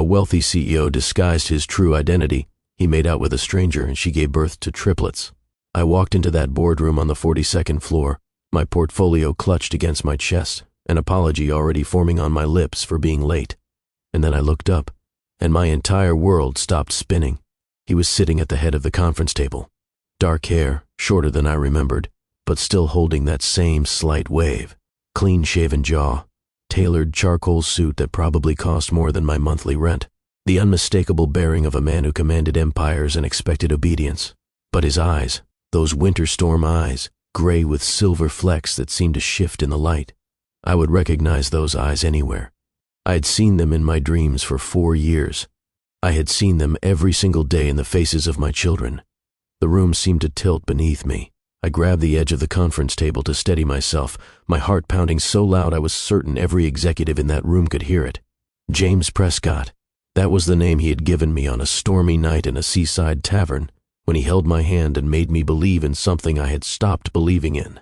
wealthy CEO disguised his true identity. He made out with a stranger and she gave birth to triplets. I walked into that boardroom on the 42nd floor, my portfolio clutched against my chest, an apology already forming on my lips for being late. And then I looked up, and my entire world stopped spinning. He was sitting at the head of the conference table. Dark hair, shorter than I remembered, but still holding that same slight wave. Clean-shaven jaw, tailored charcoal suit that probably cost more than my monthly rent. The unmistakable bearing of a man who commanded empires and expected obedience. But his eyes, those winter storm eyes, gray with silver flecks that seemed to shift in the light. I would recognize those eyes anywhere. I had seen them in my dreams for 4 years. I had seen them every single day in the faces of my children. The room seemed to tilt beneath me. I grabbed the edge of the conference table to steady myself, my heart pounding so loud I was certain every executive in that room could hear it. James Prescott. That was the name he had given me on a stormy night in a seaside tavern, when he held my hand and made me believe in something I had stopped believing in.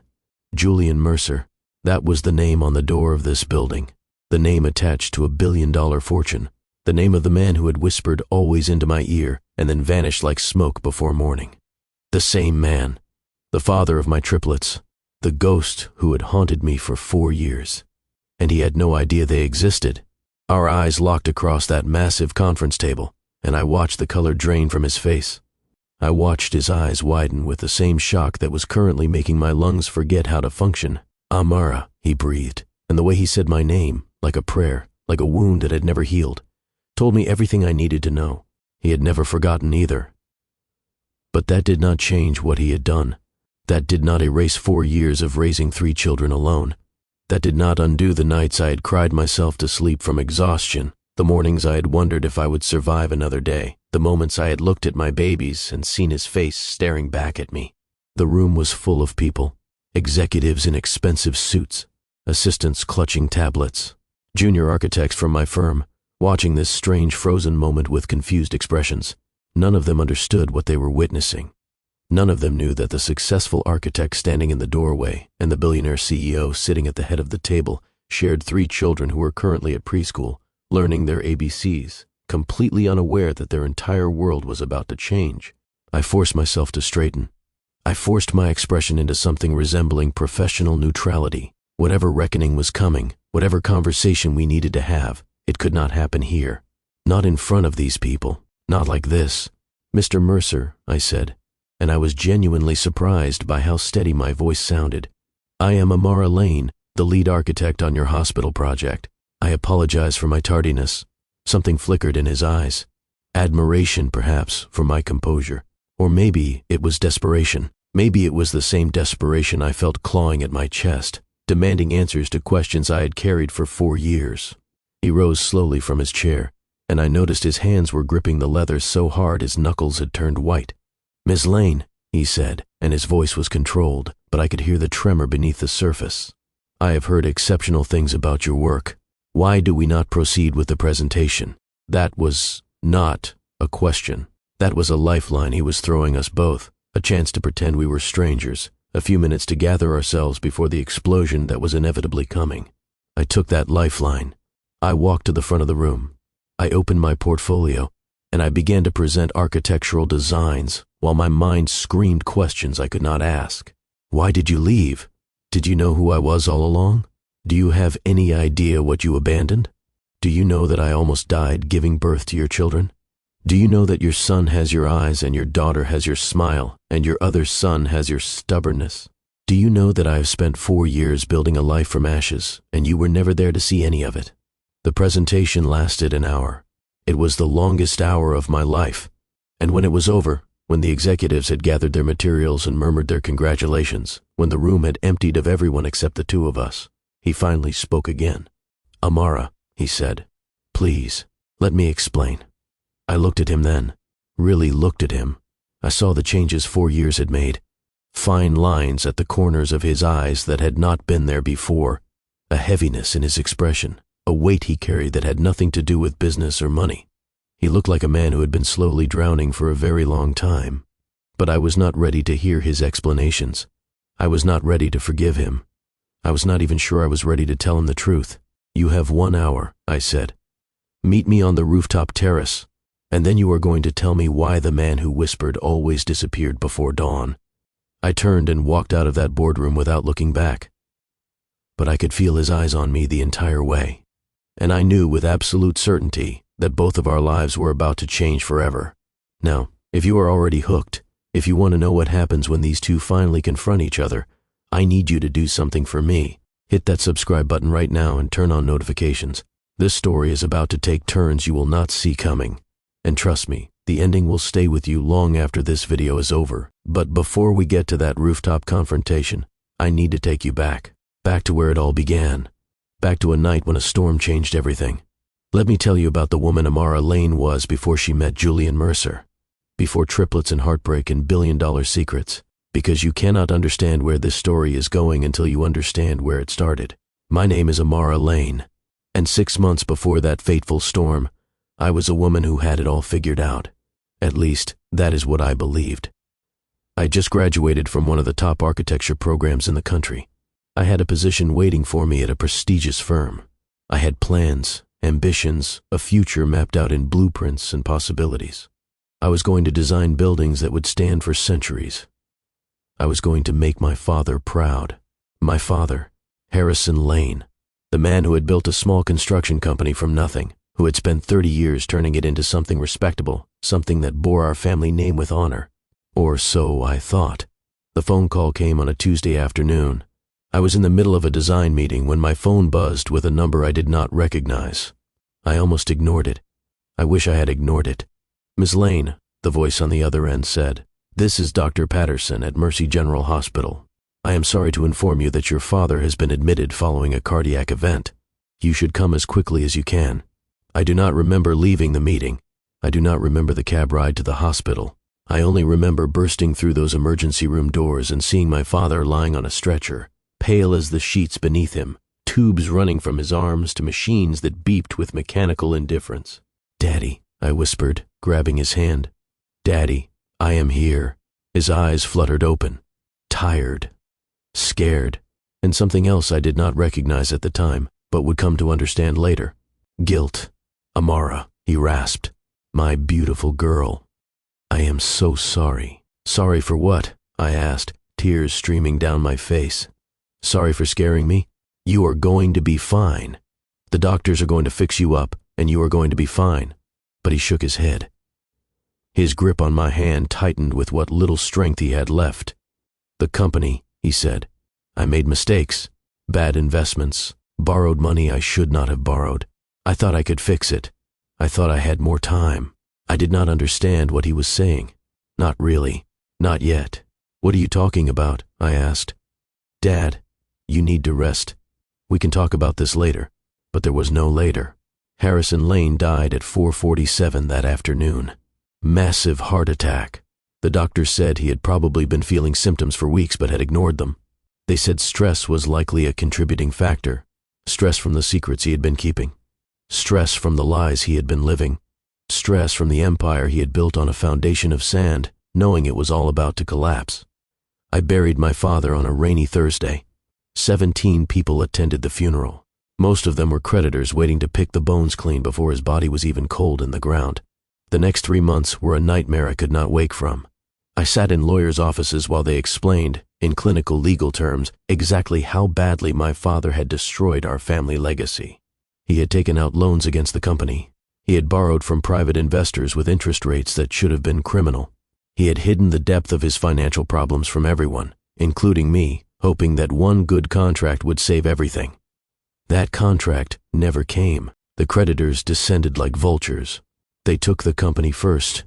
Julian Mercer. That was the name on the door of this building, the name attached to a billion-dollar fortune, the name of the man who had whispered always into my ear and then vanished like smoke before morning. The same man, the father of my triplets, the ghost who had haunted me for 4 years. And he had no idea they existed. Our eyes locked across that massive conference table, and I watched the color drain from his face. I watched his eyes widen with the same shock that was currently making my lungs forget how to function. "Amara," he breathed, and the way he said my name, like a prayer, like a wound that had never healed, told me everything I needed to know. He had never forgotten either. But that did not change what he had done. That did not erase 4 years of raising 3 children alone. That did not undo the nights I had cried myself to sleep from exhaustion, the mornings I had wondered if I would survive another day, the moments I had looked at my babies and seen his face staring back at me. The room was full of people, executives in expensive suits, assistants clutching tablets, junior architects from my firm, watching this strange frozen moment with confused expressions. None of them understood what they were witnessing. None of them knew that the successful architect standing in the doorway and the billionaire CEO sitting at the head of the table shared 3 children who were currently at preschool, learning their ABCs, completely unaware that their entire world was about to change. I forced myself to straighten. I forced my expression into something resembling professional neutrality. Whatever reckoning was coming, whatever conversation we needed to have, it could not happen here. Not in front of these people. Not like this. "Mr. Mercer," I said, and I was genuinely surprised by how steady my voice sounded. "I am Amara Lane, the lead architect on your hospital project. I apologize for my tardiness." Something flickered in his eyes. Admiration, perhaps, for my composure. Or maybe it was desperation. Maybe it was the same desperation I felt clawing at my chest, demanding answers to questions I had carried for 4 years. He rose slowly from his chair, and I noticed his hands were gripping the leather so hard his knuckles had turned white. "Miss Lane," he said, and his voice was controlled, but I could hear the tremor beneath the surface. "I have heard exceptional things about your work. Why do we not proceed with the presentation?" That was not a question. That was a lifeline he was throwing us both, a chance to pretend we were strangers, a few minutes to gather ourselves before the explosion that was inevitably coming. I took that lifeline. I walked to the front of the room. I opened my portfolio, and I began to present architectural designs while my mind screamed questions I could not ask. "Why did you leave? Did you know who I was all along? Do you have any idea what you abandoned? Do you know that I almost died giving birth to your children? Do you know that your son has your eyes and your daughter has your smile and your other son has your stubbornness? Do you know that I have spent 4 years building a life from ashes and you were never there to see any of it?" The presentation lasted an hour. It was the longest hour of my life. And when it was over, when the executives had gathered their materials and murmured their congratulations, when the room had emptied of everyone except the 2 of us, he finally spoke again. "Amara," he said, "please, let me explain." I looked at him then, really looked at him. I saw the changes 4 years had made. Fine lines at the corners of his eyes that had not been there before, a heaviness in his expression, a weight he carried that had nothing to do with business or money. He looked like a man who had been slowly drowning for a very long time. But I was not ready to hear his explanations. I was not ready to forgive him. I was not even sure I was ready to tell him the truth. "You have 1 hour," I said. Meet me on the rooftop terrace, and then you are going to tell me why the man who whispered always disappeared before dawn." I turned and walked out of that boardroom without looking back. But I could feel his eyes on me the entire way, and I knew with absolute certainty that both of our lives were about to change forever. Now, if you are already hooked, if you want to know what happens when these two finally confront each other, I need you to do something for me. Hit that subscribe button right now and turn on notifications. This story is about to take turns you will not see coming. And trust me, the ending will stay with you long after this video is over. But before we get to that rooftop confrontation, I need to take you back to where it all began. Back to a night when a storm changed everything. Let me tell you about the woman Amara Lane was before she met Julian Mercer. Before triplets and heartbreak and billion-dollar secrets. Because you cannot understand where this story is going until you understand where it started. My name is Amara Lane, and 6 months before that fateful storm, I was a woman who had it all figured out. At least, that is what I believed. I just graduated from one of the top architecture programs in the country. I had a position waiting for me at a prestigious firm. I had plans, ambitions, a future mapped out in blueprints and possibilities. I was going to design buildings that would stand for centuries. I was going to make my father proud. My father, Harrison Lane, the man who had built a small construction company from nothing, who had spent 30 years turning it into something respectable, something that bore our family name with honor. Or so I thought. The phone call came on a Tuesday afternoon. I was in the middle of a design meeting when my phone buzzed with a number I did not recognize. I almost ignored it. I wish I had ignored it. "Ms. Lane," the voice on the other end said, "this is Dr. Patterson at Mercy General Hospital. I am sorry to inform you that your father has been admitted following a cardiac event. You should come as quickly as you can." I do not remember leaving the meeting. I do not remember the cab ride to the hospital. I only remember bursting through those emergency room doors and seeing my father lying on a stretcher, pale as the sheets beneath him, tubes running from his arms to machines that beeped with mechanical indifference. "Daddy," I whispered, grabbing his hand. "Daddy, I am here." His eyes fluttered open, tired, scared, and something else I did not recognize at the time, but would come to understand later. Guilt. "Amara," he rasped. "My beautiful girl. I am so sorry." "Sorry for what?" I asked, tears streaming down my face. "Sorry for scaring me? You are going to be fine. The doctors are going to fix you up, and you are going to be fine." But he shook his head. His grip on my hand tightened with what little strength he had left. "The company," he said. "I made mistakes, bad investments, borrowed money I should not have borrowed. I thought I could fix it. I thought I had more time." I did not understand what he was saying. "Not really. Not yet." "What are you talking about?" I asked. "Dad, you need to rest. We can talk about this later." But there was no later. Harrison Lane died at 4:47 that afternoon. Massive heart attack. The doctor said he had probably been feeling symptoms for weeks but had ignored them. They said stress was likely a contributing factor. Stress from the secrets he had been keeping. Stress from the lies he had been living. Stress from the empire he had built on a foundation of sand, knowing it was all about to collapse. I buried my father on a rainy Thursday. 17 people attended the funeral. Most of them were creditors waiting to pick the bones clean before his body was even cold in the ground. The next 3 months were a nightmare I could not wake from. I sat in lawyers' offices while they explained, in clinical legal terms, exactly how badly my father had destroyed our family legacy. He had taken out loans against the company. He had borrowed from private investors with interest rates that should have been criminal. He had hidden the depth of his financial problems from everyone, including me, hoping that one good contract would save everything. That contract never came. The creditors descended like vultures. They took the company first.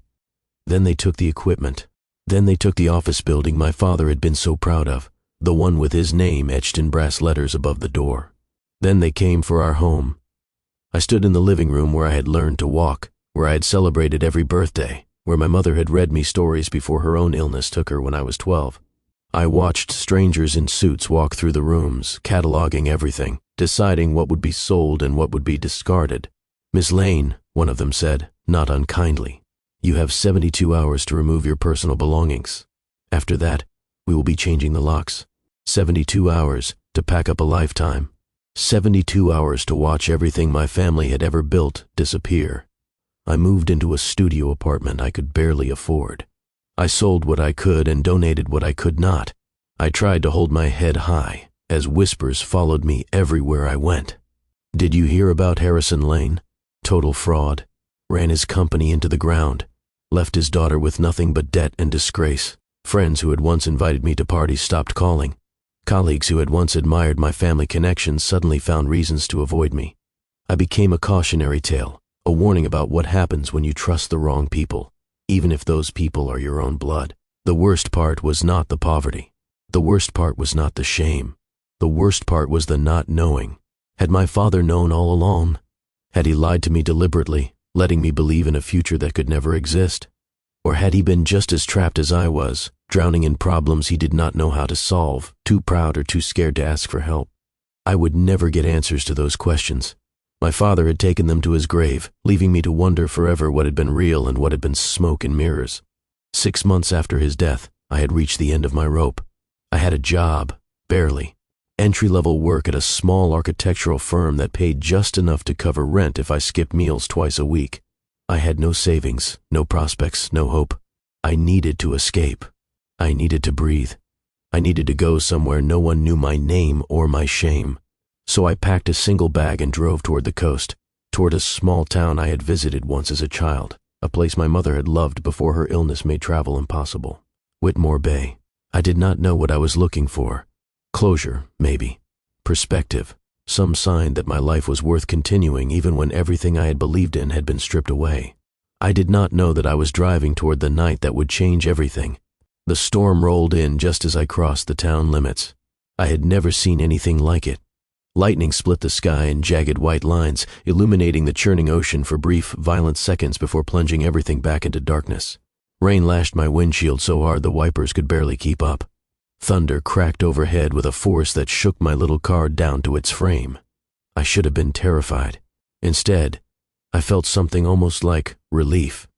Then they took the equipment. Then they took the office building my father had been so proud of, the one with his name etched in brass letters above the door. Then they came for our home. I stood in the living room where I had learned to walk, where I had celebrated every birthday, where my mother had read me stories before her own illness took her when I was 12. I watched strangers in suits walk through the rooms, cataloging everything, deciding what would be sold and what would be discarded. "Miss Lane," one of them said, not unkindly, "you have 72 hours to remove your personal belongings. After that, we will be changing the locks. 72 hours to pack up a lifetime." 72 hours to watch everything my family had ever built disappear. I moved into a studio apartment I could barely afford. I sold what I could and donated what I could not. I tried to hold my head high, as whispers followed me everywhere I went. Did you hear about Harrison Lane? Total fraud. Ran his company into the ground. Left his daughter with nothing but debt and disgrace. Friends who had once invited me to parties stopped calling. Colleagues who had once admired my family connections suddenly found reasons to avoid me. I became a cautionary tale, a warning about what happens when you trust the wrong people, even if those people are your own blood. The worst part was not the poverty. The worst part was not the shame. The worst part was the not knowing. Had my father known all along? Had he lied to me deliberately, letting me believe in a future that could never exist? Or had he been just as trapped as I was, drowning in problems he did not know how to solve, too proud or too scared to ask for help? I would never get answers to those questions. My father had taken them to his grave, leaving me to wonder forever what had been real and what had been smoke and mirrors. 6 months after his death, I had reached the end of my rope. I had a job, barely. Entry-level work at a small architectural firm that paid just enough to cover rent if I skipped meals twice a week. I had no savings, no prospects, no hope. I needed to escape. I needed to breathe. I needed to go somewhere no one knew my name or my shame. So I packed a single bag and drove toward the coast, toward a small town I had visited once as a child, a place my mother had loved before her illness made travel impossible. Whitmore Bay. I did not know what I was looking for. Closure, maybe. Perspective. Some sign that my life was worth continuing even when everything I had believed in had been stripped away. I did not know that I was driving toward the night that would change everything. The storm rolled in just as I crossed the town limits. I had never seen anything like it. Lightning split the sky in jagged white lines, illuminating the churning ocean for brief, violent seconds before plunging everything back into darkness. Rain lashed my windshield so hard the wipers could barely keep up. Thunder cracked overhead with a force that shook my little car down to its frame. I should have been terrified. Instead, I felt something almost like relief.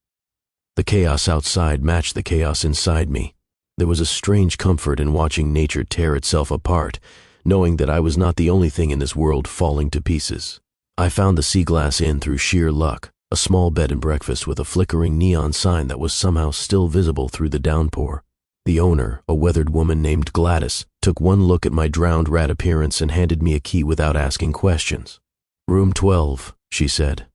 The chaos outside matched the chaos inside me. There was a strange comfort in watching nature tear itself apart, knowing that I was not the only thing in this world falling to pieces. I found the Sea Glass Inn through sheer luck, a small bed and breakfast with a flickering neon sign that was somehow still visible through the downpour. The owner, a weathered woman named Gladys, took one look at my drowned rat appearance and handed me a key without asking questions. "Room 12, she said.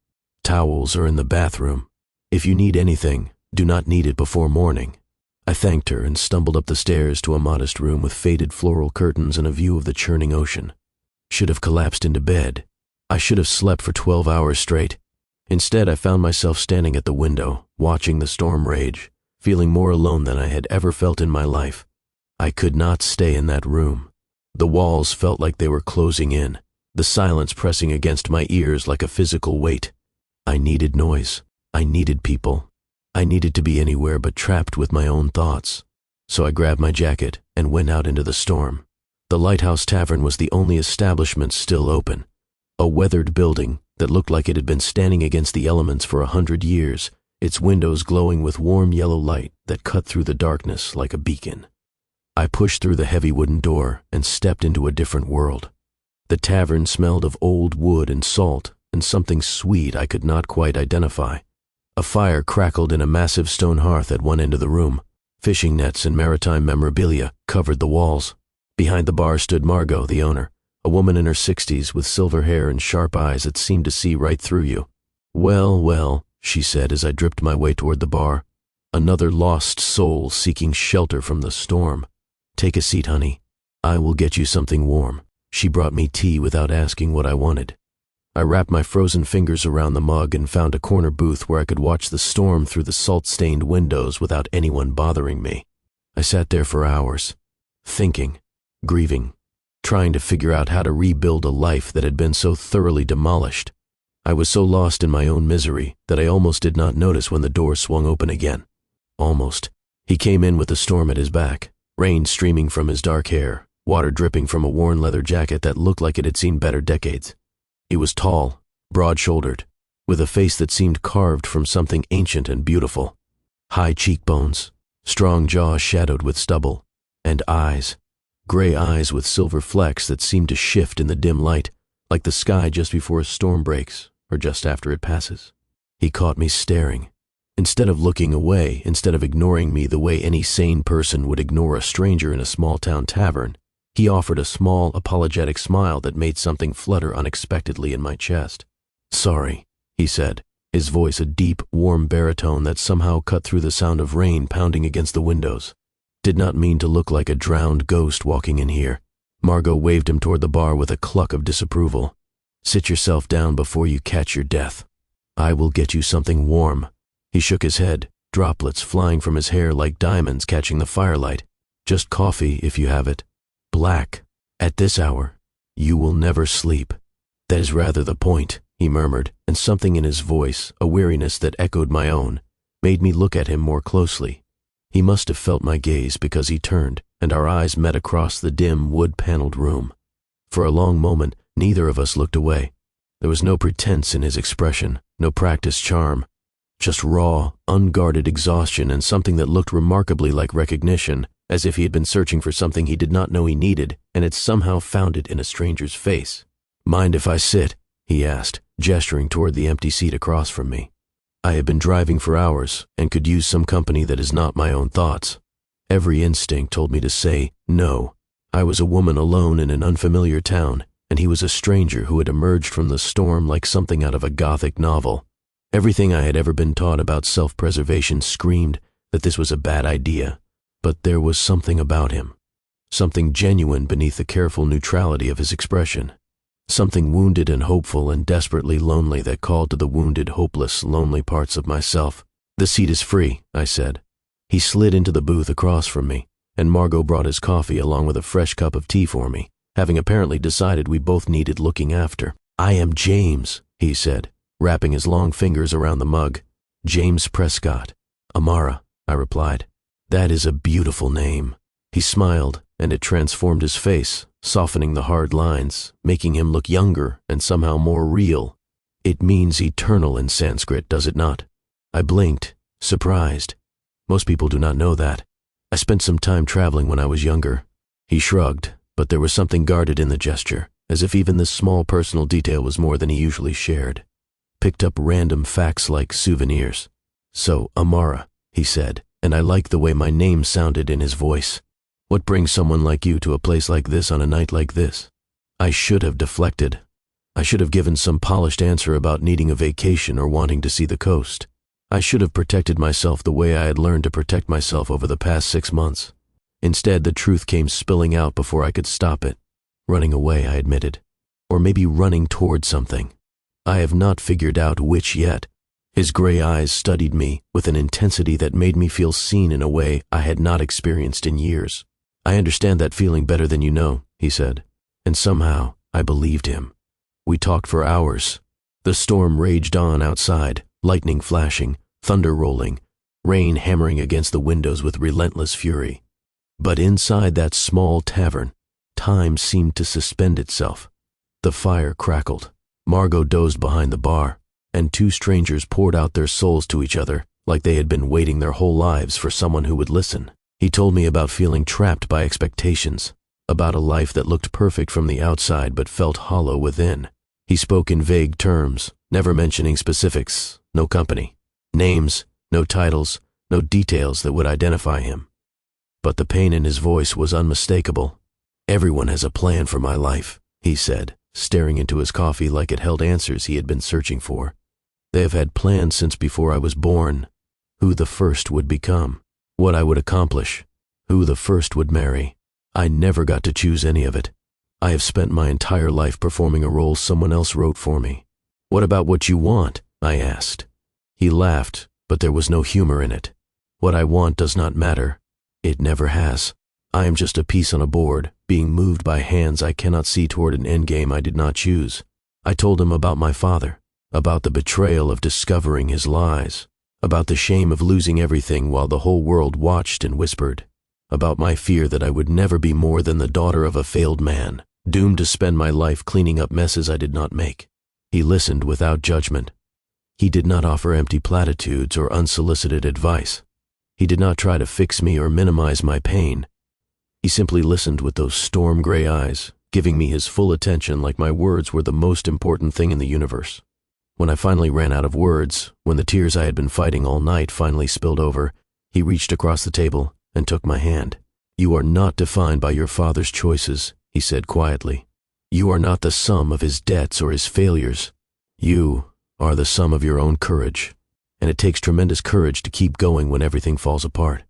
"Towels are in the bathroom. If you need anything, do not need it before morning." I thanked her and stumbled up the stairs to a modest room with faded floral curtains and a view of the churning ocean. Should have collapsed into bed. I should have slept for 12 hours straight. Instead, I found myself standing at the window, watching the storm rage, feeling more alone than I had ever felt in my life. I could not stay in that room. The walls felt like they were closing in, the silence pressing against my ears like a physical weight. I needed noise. I needed people. I needed to be anywhere but trapped with my own thoughts. So I grabbed my jacket and went out into the storm. The Lighthouse Tavern was the only establishment still open. A weathered building that looked like it had been standing against the elements for 100 years, its windows glowing with warm yellow light that cut through the darkness like a beacon. I pushed through the heavy wooden door and stepped into a different world. The tavern smelled of old wood and salt and something sweet I could not quite identify. A fire crackled in a massive stone hearth at one end of the room. Fishing nets and maritime memorabilia covered the walls. Behind the bar stood Margot, the owner, a woman in her 60s with silver hair and sharp eyes that seemed to see right through you. "Well, well," she said as I dripped my way toward the bar. "Another lost soul seeking shelter from the storm. Take a seat, honey. I will get you something warm." She brought me tea without asking what I wanted. I wrapped my frozen fingers around the mug and found a corner booth where I could watch the storm through the salt-stained windows without anyone bothering me. I sat there for hours, thinking, grieving, trying to figure out how to rebuild a life that had been so thoroughly demolished. I was so lost in my own misery that I almost did not notice when the door swung open again. Almost. He came in with the storm at his back, rain streaming from his dark hair, water dripping from a worn leather jacket that looked like it had seen better decades. He was tall, broad-shouldered, with a face that seemed carved from something ancient and beautiful. High cheekbones, strong jaw shadowed with stubble, and eyes, gray eyes with silver flecks that seemed to shift in the dim light, like the sky just before a storm breaks or just after it passes. He caught me staring. Instead of looking away, instead of ignoring me the way any sane person would ignore a stranger in a small-town tavern, he offered a small, apologetic smile that made something flutter unexpectedly in my chest. "Sorry," he said, his voice a deep, warm baritone that somehow cut through the sound of rain pounding against the windows. "Did not mean to look like a drowned ghost walking in here." Margot waved him toward the bar with a cluck of disapproval. "Sit yourself down before you catch your death. I will get you something warm." He shook his head, droplets flying from his hair like diamonds catching the firelight. "Just coffee, if you have it. Black. At this hour, you will never sleep." "That is rather the point," he murmured, and something in his voice, a weariness that echoed my own, made me look at him more closely. He must have felt my gaze because he turned, and our eyes met across the dim, wood-paneled room. For a long moment, neither of us looked away. There was no pretense in his expression, no practiced charm. Just raw, unguarded exhaustion and something that looked remarkably like recognition, as if he had been searching for something he did not know he needed and had somehow found it in a stranger's face. "Mind if I sit?" he asked, gesturing toward the empty seat across from me. I had been driving for hours and could use some company that is not my own thoughts. Every instinct told me to say no. I was a woman alone in an unfamiliar town, and he was a stranger who had emerged from the storm like something out of a Gothic novel. Everything I had ever been taught about self-preservation screamed that this was a bad idea, but there was something about him, something genuine beneath the careful neutrality of his expression, something wounded and hopeful and desperately lonely that called to the wounded, hopeless, lonely parts of myself. "The seat is free," I said. He slid into the booth across from me, and Margot brought his coffee along with a fresh cup of tea for me, having apparently decided we both needed looking after. "I am James," he said, wrapping his long fingers around the mug. "James Prescott." "Amara," I replied. "That is a beautiful name." He smiled, and it transformed his face, softening the hard lines, making him look younger and somehow more real. "It means eternal in Sanskrit, does it not?" I blinked, surprised. Most people do not know that. I spent some time traveling when I was younger. He shrugged, but there was something guarded in the gesture, as if even this small personal detail was more than he usually shared. Picked up random facts like souvenirs. "So, Amara," he said, and I liked the way my name sounded in his voice. "What brings someone like you to a place like this on a night like this?" I should have deflected. I should have given some polished answer about needing a vacation or wanting to see the coast. I should have protected myself the way I had learned to protect myself over the past 6 months. Instead, the truth came spilling out before I could stop it. Running away, I admitted. Or maybe running toward something. I have not figured out which yet. His gray eyes studied me with an intensity that made me feel seen in a way I had not experienced in years. "I understand that feeling better than you know," he said, and somehow I believed him. We talked for hours. The storm raged on outside, lightning flashing, thunder rolling, rain hammering against the windows with relentless fury. But inside that small tavern, time seemed to suspend itself. The fire crackled. Margot dozed behind the bar, and two strangers poured out their souls to each other like they had been waiting their whole lives for someone who would listen. He told me about feeling trapped by expectations, about a life that looked perfect from the outside but felt hollow within. He spoke in vague terms, never mentioning specifics, no company, names, no titles, no details that would identify him. But the pain in his voice was unmistakable. "Everyone has a plan for my life," he said, staring into his coffee like it held answers he had been searching for. "They have had plans since before I was born. Who the first would become, what I would accomplish, who the first would marry. I never got to choose any of it. I have spent my entire life performing a role someone else wrote for me." "What about what you want?" I asked. He laughed, but there was no humor in it. "What I want does not matter. It never has. I am just a piece on a board, being moved by hands I cannot see toward an endgame I did not choose." I told him about my father, about the betrayal of discovering his lies, about the shame of losing everything while the whole world watched and whispered, about my fear that I would never be more than the daughter of a failed man, doomed to spend my life cleaning up messes I did not make. He listened without judgment. He did not offer empty platitudes or unsolicited advice. He did not try to fix me or minimize my pain. He simply listened with those storm-gray eyes, giving me his full attention like my words were the most important thing in the universe. When I finally ran out of words, when the tears I had been fighting all night finally spilled over, he reached across the table and took my hand. "You are not defined by your father's choices," he said quietly. "You are not the sum of his debts or his failures. You are the sum of your own courage, and it takes tremendous courage to keep going when everything falls apart."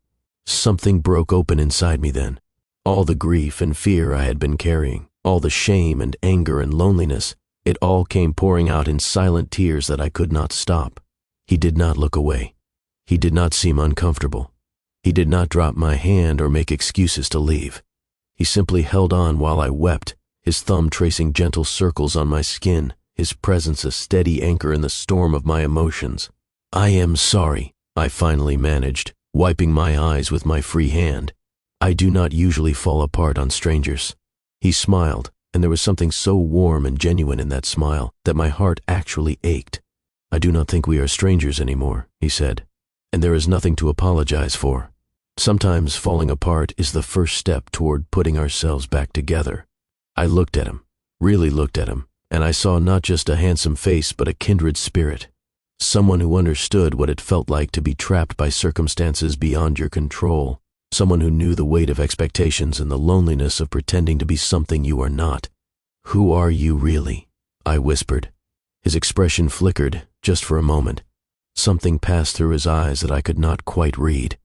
Something broke open inside me then. All the grief and fear I had been carrying, all the shame and anger and loneliness, it all came pouring out in silent tears that I could not stop. He did not look away. He did not seem uncomfortable. He did not drop my hand or make excuses to leave. He simply held on while I wept, his thumb tracing gentle circles on my skin, his presence a steady anchor in the storm of my emotions. "I am sorry," I finally managed, wiping my eyes with my free hand. "I do not usually fall apart on strangers." He smiled, and there was something so warm and genuine in that smile that my heart actually ached. "I do not think we are strangers anymore," he said, "and there is nothing to apologize for. Sometimes falling apart is the first step toward putting ourselves back together." I looked at him, really looked at him, and I saw not just a handsome face but a kindred spirit. Someone who understood what it felt like to be trapped by circumstances beyond your control. Someone who knew the weight of expectations and the loneliness of pretending to be something you are not. "Who are you really?" I whispered. His expression flickered, just for a moment. Something passed through his eyes that I could not quite read.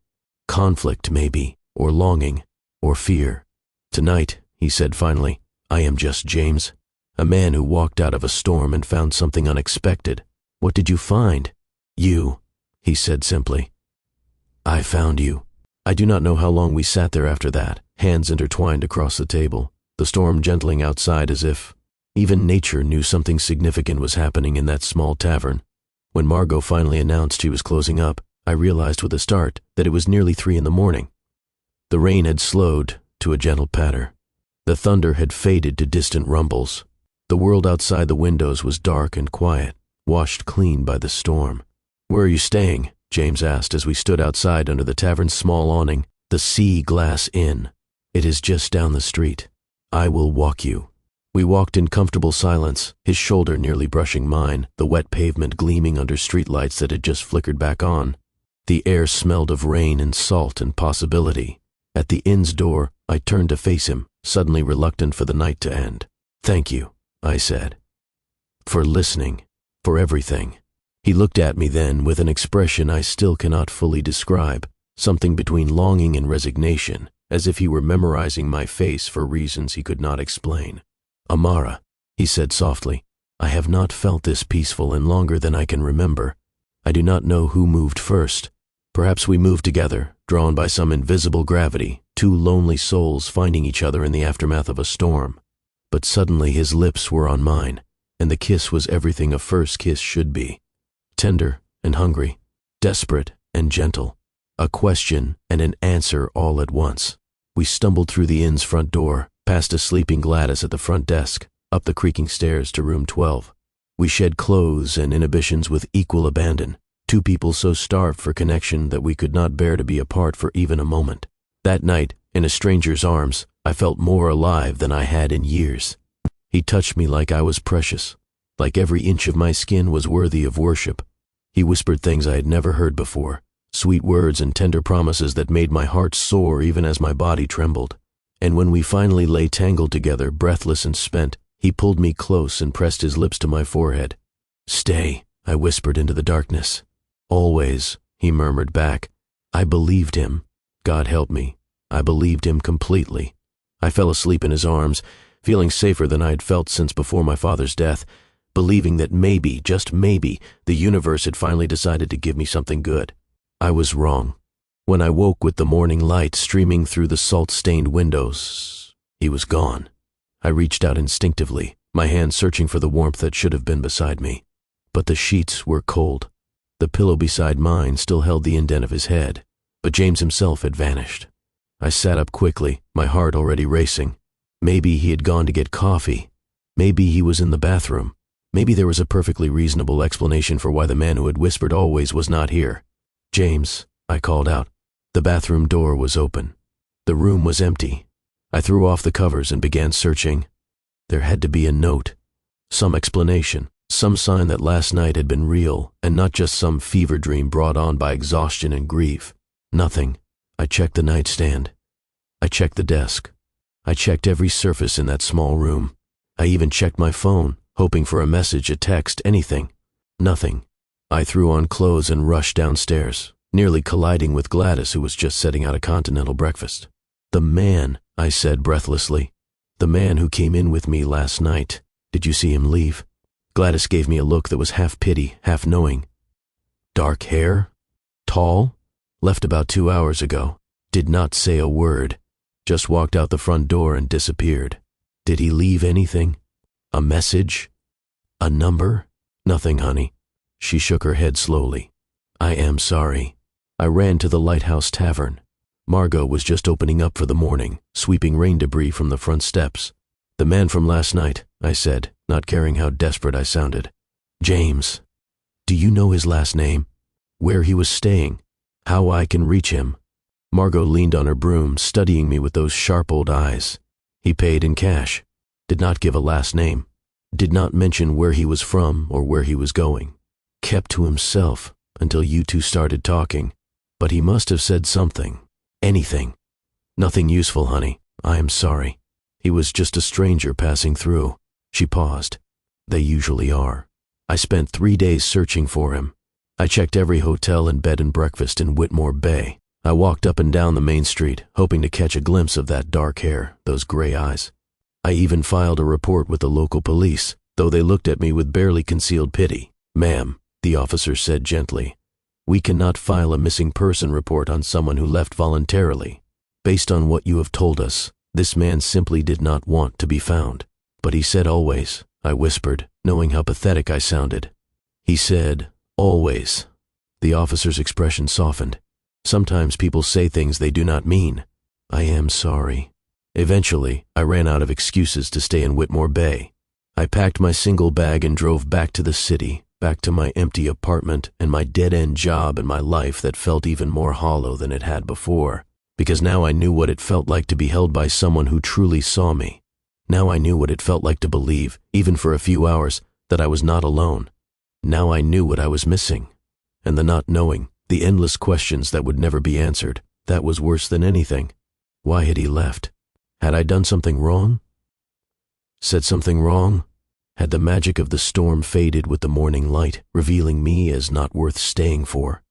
Conflict, maybe, or longing, or fear. "Tonight," he said finally, "I am just James, a man who walked out of a storm and found something unexpected." "What did you find?" "You," he said simply. "I found you." I do not know how long we sat there after that, hands intertwined across the table, the storm gentling outside as if even nature knew something significant was happening in that small tavern. When Margot finally announced she was closing up, I realized with a start that it was nearly 3 a.m. The rain had slowed to a gentle patter. The thunder had faded to distant rumbles. The world outside the windows was dark and quiet, washed clean by the storm. "Where are you staying?" James asked as we stood outside under the tavern's small awning, the Sea Glass Inn. "It is just down the street. I will walk you." We walked in comfortable silence, his shoulder nearly brushing mine, the wet pavement gleaming under streetlights that had just flickered back on. The air smelled of rain and salt and possibility. At the inn's door, I turned to face him, suddenly reluctant for the night to end. "Thank you," I said. "For listening, for everything." He looked at me then with an expression I still cannot fully describe, something between longing and resignation, as if he were memorizing my face for reasons he could not explain. "Amara," he said softly, "I have not felt this peaceful in longer than I can remember. I do not know who moved first. Perhaps we moved together, drawn by some invisible gravity, two lonely souls finding each other in the aftermath of a storm. But suddenly his lips were on mine, and the kiss was everything a first kiss should be. Tender and hungry, desperate and gentle, a question and an answer all at once. We stumbled through the inn's front door, past a sleeping Gladys at the front desk, up the creaking stairs to room 12. We shed clothes and inhibitions with equal abandon, two people so starved for connection that we could not bear to be apart for even a moment. That night, in a stranger's arms, I felt more alive than I had in years. He touched me like I was precious, like every inch of my skin was worthy of worship. He whispered things I had never heard before, sweet words and tender promises that made my heart soar even as my body trembled. And when we finally lay tangled together, breathless and spent, he pulled me close and pressed his lips to my forehead. "Stay," I whispered into the darkness. "Always," he murmured back. I believed him. God help me. I believed him completely. I fell asleep in his arms, feeling safer than I had felt since before my father's death, believing that maybe, just maybe, the universe had finally decided to give me something good. I was wrong. When I woke with the morning light streaming through the salt-stained windows, he was gone. I reached out instinctively, my hand searching for the warmth that should have been beside me. But the sheets were cold. The pillow beside mine still held the indent of his head, but James himself had vanished. I sat up quickly, my heart already racing. Maybe he had gone to get coffee. Maybe he was in the bathroom. Maybe there was a perfectly reasonable explanation for why the man who had whispered always was not here. "James," I called out. The bathroom door was open. The room was empty. I threw off the covers and began searching. There had to be a note, some explanation, some sign that last night had been real and not just some fever dream brought on by exhaustion and grief. Nothing. I checked the nightstand. I checked the desk. I checked every surface in that small room. I even checked my phone, hoping for a message, a text, anything. Nothing. I threw on clothes and rushed downstairs, nearly colliding with Gladys, who was just setting out a continental breakfast. "The man," I said breathlessly. "The man who came in with me last night. Did you see him leave?" Gladys gave me a look that was half pity, half knowing. "Dark hair? Tall? Left about 2 hours ago. Did not say a word. Just walked out the front door and disappeared. Did he leave anything? A message? A number?" "Nothing, honey." She shook her head slowly. "I am sorry." I ran to the Lighthouse Tavern. Margot was just opening up for the morning, sweeping rain debris from the front steps. "The man from last night," I said, not caring how desperate I sounded. "James. Do you know his last name? Where he was staying? How I can reach him?" Margot leaned on her broom, studying me with those sharp old eyes. "He paid in cash. Did not give a last name. Did not mention where he was from or where he was going. Kept to himself until you two started talking. But he must have said something. Anything. Nothing useful, honey. I am sorry. He was just a stranger passing through." She paused. "They usually are. I spent 3 days searching for him. I checked every hotel and bed and breakfast in Whitmore Bay. I walked up and down the main street, hoping to catch a glimpse of that dark hair, those gray eyes. I even filed a report with the local police, though they looked at me with barely concealed pity. 'Ma'am,' the officer said gently, 'we cannot file a missing person report on someone who left voluntarily. Based on what you have told us, this man simply did not want to be found.' 'But he said always,' I whispered, knowing how pathetic I sounded. 'He said always.' The officer's expression softened. 'Sometimes people say things they do not mean. I am sorry.' Eventually, I ran out of excuses to stay in Whitmore Bay. I packed my single bag and drove back to the city, back to my empty apartment and my dead-end job and my life that felt even more hollow than it had before, because now I knew what it felt like to be held by someone who truly saw me. Now I knew what it felt like to believe, even for a few hours, that I was not alone. Now I knew what I was missing. And the not knowing, the endless questions that would never be answered, that was worse than anything. Why had he left? Had I done something wrong? Said something wrong? Had the magic of the storm faded with the morning light, revealing me as not worth staying for?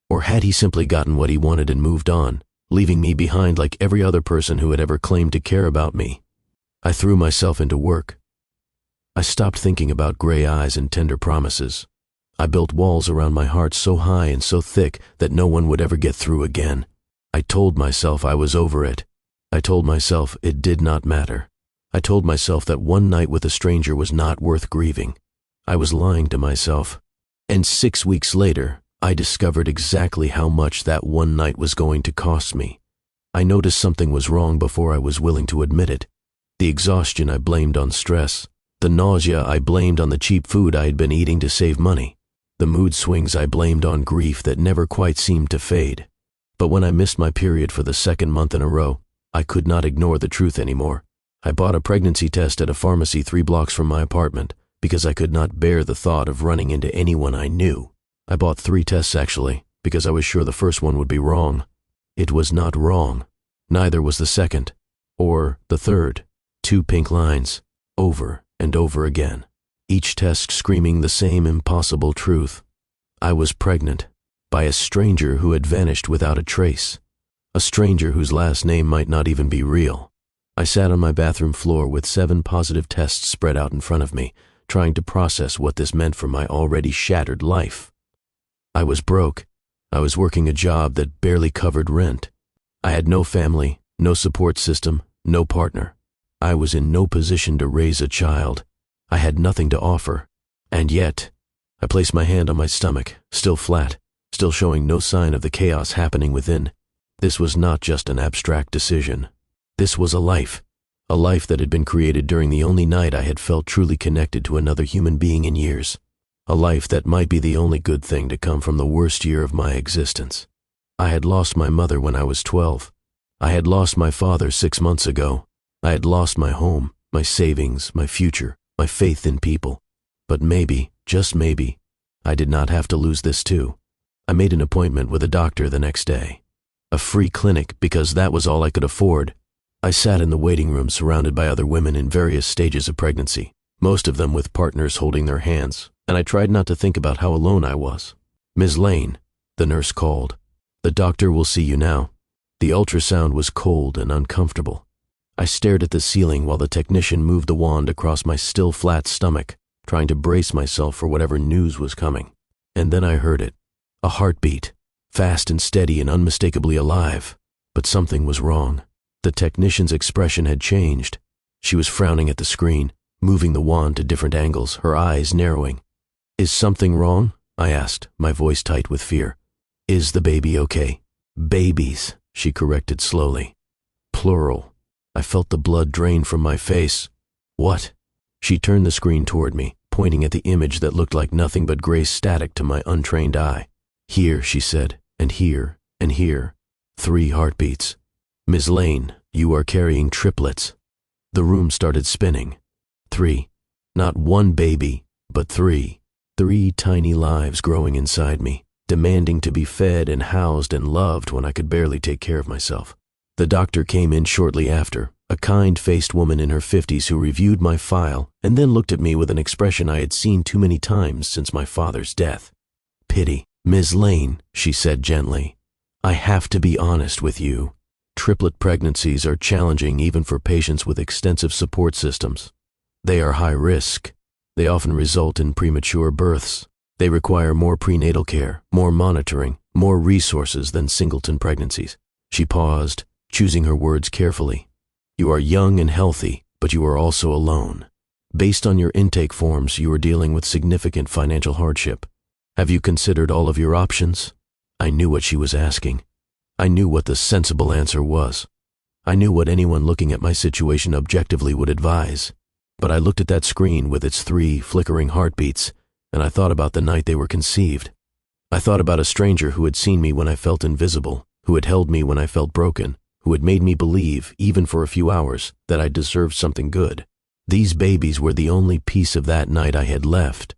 Or had he simply gotten what he wanted and moved on, leaving me behind like every other person who had ever claimed to care about me? I threw myself into work. I stopped thinking about gray eyes and tender promises. I built walls around my heart so high and so thick that no one would ever get through again. I told myself I was over it. I told myself it did not matter. I told myself that one night with a stranger was not worth grieving. I was lying to myself. And 6 weeks later, I discovered exactly how much that one night was going to cost me. I noticed something was wrong before I was willing to admit it. The exhaustion I blamed on stress. The nausea I blamed on the cheap food I had been eating to save money. The mood swings I blamed on grief that never quite seemed to fade. But when I missed my period for the second month in a row, I could not ignore the truth anymore. I bought a pregnancy test at a pharmacy 3 blocks from my apartment because I could not bear the thought of running into anyone I knew. I bought 3 tests actually, because I was sure the first one would be wrong. It was not wrong. Neither was the second, or the third. 2 pink lines, over and over again, each test screaming the same impossible truth. I was pregnant, by a stranger who had vanished without a trace. A stranger whose last name might not even be real. I sat on my bathroom floor with 7 positive tests spread out in front of me, trying to process what this meant for my already shattered life. I was broke. I was working a job that barely covered rent. I had no family, no support system, no partner. I was in no position to raise a child. I had nothing to offer. And yet, I placed my hand on my stomach, still flat, still showing no sign of the chaos happening within. This was not just an abstract decision. This was a life that had been created during the only night I had felt truly connected to another human being in years. A life that might be the only good thing to come from the worst year of my existence. I had lost my mother when I was 12. I had lost my father 6 months ago. I had lost my home, my savings, my future, my faith in people. But maybe, just maybe, I did not have to lose this too. I made an appointment with a doctor the next day. A free clinic because that was all I could afford. I sat in the waiting room surrounded by other women in various stages of pregnancy, most of them with partners holding their hands, and I tried not to think about how alone I was. "Ms. Lane," the nurse called. "The doctor will see you now." The ultrasound was cold and uncomfortable. I stared at the ceiling while the technician moved the wand across my still flat stomach, trying to brace myself for whatever news was coming. And then I heard it. A heartbeat, fast and steady and unmistakably alive. But something was wrong. The technician's expression had changed. She was frowning at the screen, moving the wand to different angles, her eyes narrowing. "Is something wrong?" I asked, my voice tight with fear. "Is the baby okay?" "Babies," she corrected slowly. "Plural." I felt the blood drain from my face. "What?" She turned the screen toward me, pointing at the image that looked like nothing but gray static to my untrained eye. "Here," she said, "and here, and here. 3 heartbeats. Ms. Lane, you are carrying triplets." The room started spinning. 3. Not 1 baby, but 3. 3 tiny lives growing inside me, demanding to be fed and housed and loved when I could barely take care of myself. The doctor came in shortly after, a kind-faced woman in her 50s who reviewed my file and then looked at me with an expression I had seen too many times since my father's death. "Pity. Ms. Lane," she said gently, "I have to be honest with you. Triplet pregnancies are challenging even for patients with extensive support systems. They are high risk. They often result in premature births. They require more prenatal care, more monitoring, more resources than singleton pregnancies." She paused, choosing her words carefully. "You are young and healthy, but you are also alone. Based on your intake forms, you are dealing with significant financial hardship. Have you considered all of your options?" I knew what she was asking. I knew what the sensible answer was. I knew what anyone looking at my situation objectively would advise. But I looked at that screen with its 3 flickering heartbeats, and I thought about the night they were conceived. I thought about a stranger who had seen me when I felt invisible, who had held me when I felt broken, who had made me believe, even for a few hours, that I deserved something good. These babies were the only piece of that night I had left,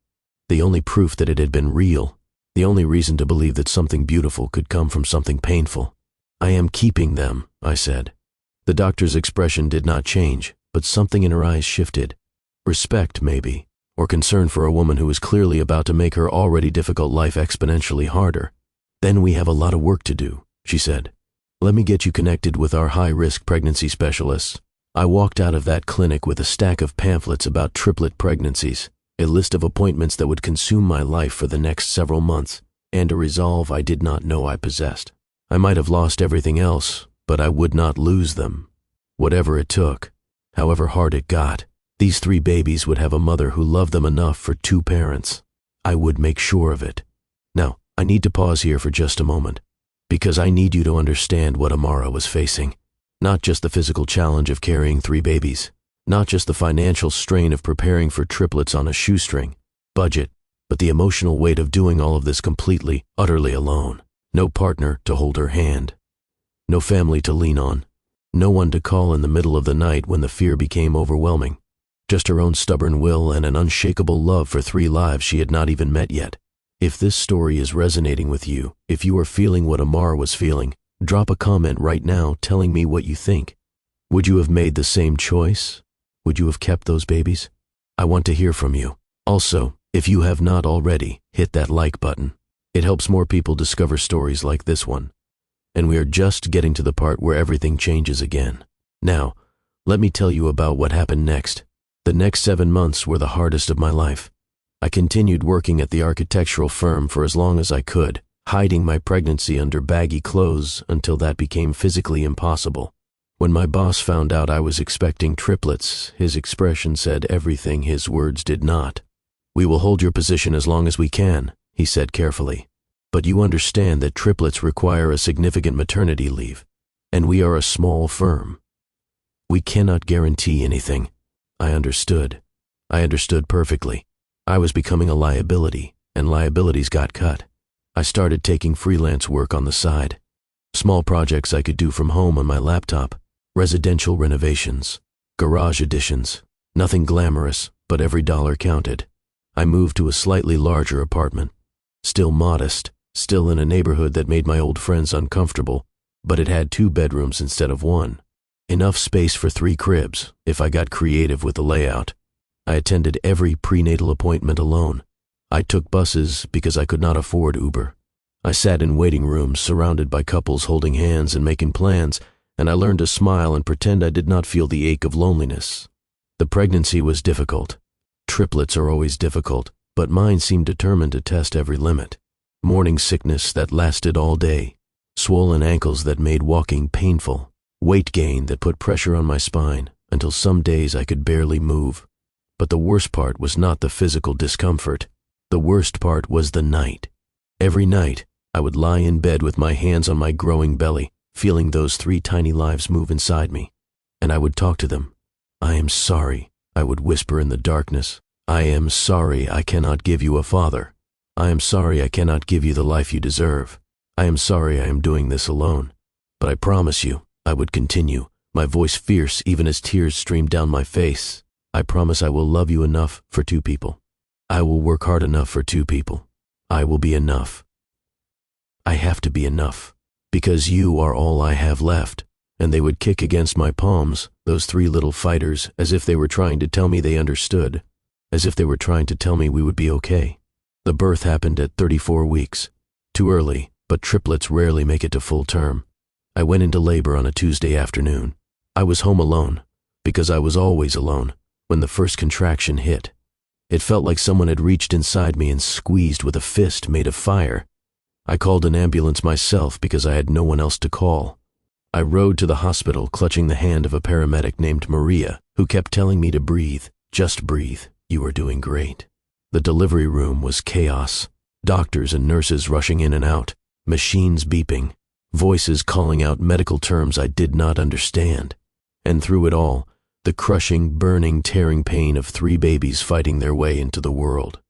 the only proof that it had been real, the only reason to believe that something beautiful could come from something painful. "I am keeping them," I said. The doctor's expression did not change, but something in her eyes shifted. Respect, maybe, or concern for a woman who was clearly about to make her already difficult life exponentially harder. "Then we have a lot of work to do," she said. "Let me get you connected with our high-risk pregnancy specialists." I walked out of that clinic with a stack of pamphlets about triplet pregnancies, a list of appointments that would consume my life for the next several months, and a resolve I did not know I possessed. I might have lost everything else, but I would not lose them. Whatever it took, however hard it got, these 3 babies would have a mother who loved them enough for 2 parents. I would make sure of it. Now, I need to pause here for just a moment, because I need you to understand what Amara was facing. Not just the physical challenge of carrying 3 babies, not just the financial strain of preparing for triplets on a shoestring budget, but the emotional weight of doing all of this completely, utterly alone. No partner to hold her hand. No family to lean on. No one to call in the middle of the night when the fear became overwhelming. Just her own stubborn will and an unshakable love for 3 lives she had not even met yet. If this story is resonating with you, if you are feeling what Amara was feeling, drop a comment right now telling me what you think. Would you have made the same choice? Would you have kept those babies? I want to hear from you. Also, if you have not already, hit that like button. It helps more people discover stories like this one. And we are just getting to the part where everything changes again. Now, let me tell you about what happened next. The next 7 months were the hardest of my life. I continued working at the architectural firm for as long as I could, hiding my pregnancy under baggy clothes until that became physically impossible. When my boss found out I was expecting triplets, his expression said everything his words did not. "We will hold your position as long as we can," he said carefully. "But you understand that triplets require a significant maternity leave, and we are a small firm. We cannot guarantee anything." I understood. I understood perfectly. I was becoming a liability, and liabilities got cut. I started taking freelance work on the side. Small projects I could do from home on my laptop, residential renovations, garage additions, Nothing glamorous, but every dollar counted. I moved to a slightly larger apartment. Still modest, still in a neighborhood that made my old friends uncomfortable, but it had 2 bedrooms instead of 1. Enough space for 3 cribs, if I got creative with the layout. I attended every prenatal appointment alone. I took buses because I could not afford Uber. I sat in waiting rooms surrounded by couples holding hands and making plans, and I learned to smile and pretend I did not feel the ache of loneliness. The pregnancy was difficult. Triplets are always difficult, but mine seemed determined to test every limit. Morning sickness that lasted all day, swollen ankles that made walking painful, weight gain that put pressure on my spine until some days I could barely move. But the worst part was not the physical discomfort. The worst part was the night. Every night, I would lie in bed with my hands on my growing belly, feeling those 3 tiny lives move inside me. And I would talk to them. "I am sorry," I would whisper in the darkness. "I am sorry I cannot give you a father. I am sorry I cannot give you the life you deserve. I am sorry I am doing this alone. But I promise you," I would continue, my voice fierce even as tears streamed down my face, "I promise I will love you enough for 2 people. I will work hard enough for 2 people. I will be enough. I have to be enough, because you are all I have left." And they would kick against my palms, those 3 little fighters, as if they were trying to tell me they understood, as if they were trying to tell me we would be okay. The birth happened at 34 weeks. Too early, but triplets rarely make it to full term. I went into labor on a Tuesday afternoon. I was home alone, because I was always alone, when the first contraction hit. It felt like someone had reached inside me and squeezed with a fist made of fire. I called an ambulance myself because I had no one else to call. I rode to the hospital clutching the hand of a paramedic named Maria, who kept telling me to breathe. "Just breathe. You are doing great." The delivery room was chaos. Doctors and nurses rushing in and out, machines beeping, voices calling out medical terms I did not understand. And through it all, the crushing, burning, tearing pain of 3 babies fighting their way into the world.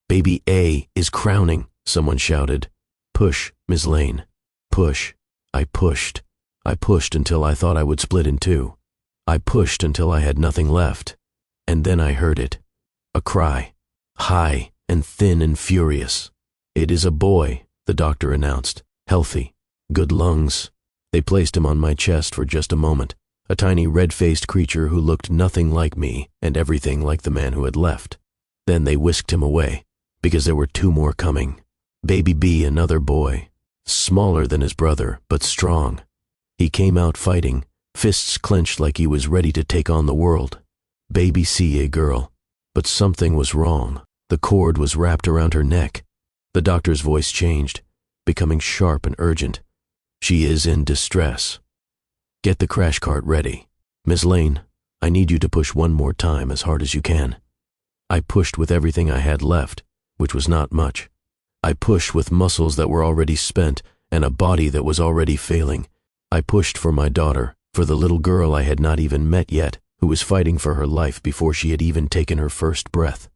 "Baby A is crowning," someone shouted. "Push, Ms. Lane. Push." I pushed. I pushed until I thought I would split in 2. I pushed until I had nothing left. And then I heard it. A cry. High and thin and furious. "It is a boy," the doctor announced. "Healthy. Good lungs." They placed him on my chest for just a moment, a tiny red-faced creature who looked nothing like me and everything like the man who had left. Then they whisked him away, because there were 2 more coming. Baby B, another boy, smaller than his brother, but strong. He came out fighting, fists clenched like he was ready to take on the world. Baby C, a girl. But something was wrong. The cord was wrapped around her neck. The doctor's voice changed, becoming sharp and urgent. "She is in distress. Get the crash cart ready. Ms. Lane, I need you to push one more time as hard as you can." I pushed with everything I had left, which was not much. I pushed with muscles that were already spent and a body that was already failing. I pushed for my daughter, for the little girl I had not even met yet, who was fighting for her life before she had even taken her first breath.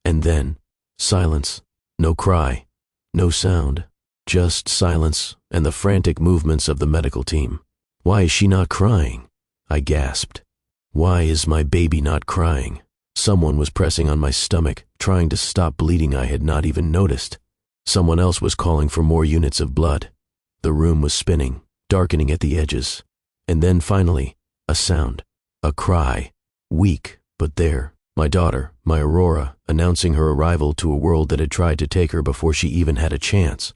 And then, silence. No cry, no sound, just silence and the frantic movements of the medical team. "Why is she not crying?" I gasped. "Why is my baby not crying?" Someone was pressing on my stomach, trying to stop bleeding I had not even noticed. Someone else was calling for more units of blood. The room was spinning, darkening at the edges. And then finally, a sound, a cry, weak, but there. My daughter, my Aurora, announcing her arrival to a world that had tried to take her before she even had a chance.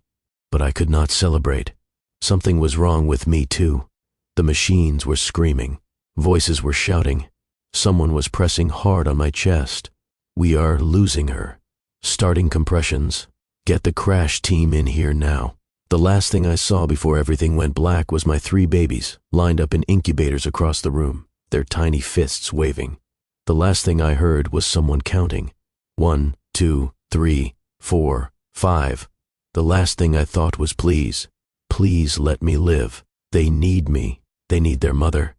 But I could not celebrate. Something was wrong with me too. The machines were screaming. Voices were shouting. Someone was pressing hard on my chest. "We are losing her. Starting compressions. Get the crash team in here now." The last thing I saw before everything went black was my 3 babies, lined up in incubators across the room, their tiny fists waving. The last thing I heard was someone counting. 1, 2, 3, 4, 5. The last thing I thought was please, please let me live. They need me. They need their mother.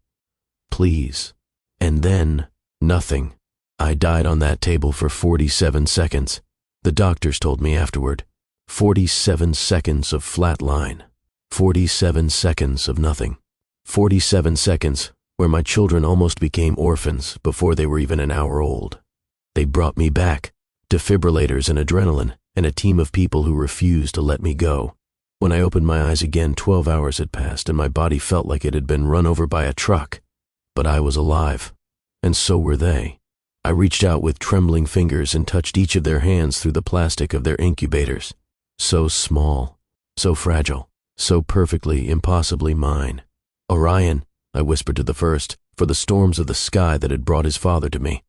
Please. And then, nothing. I died on that table for 47 seconds. The doctors told me afterward. 47 seconds of flat line. 47 seconds of nothing. 47 seconds where my children almost became orphans before they were even an hour old. They brought me back, defibrillators and adrenaline, and a team of people who refused to let me go. When I opened my eyes again, 12 hours had passed and my body felt like it had been run over by a truck. But I was alive, and so were they. I reached out with trembling fingers and touched each of their hands through the plastic of their incubators. So small, so fragile, so perfectly, impossibly mine. Orion, I whispered to the first, for the storms of the sky that had brought his father to me.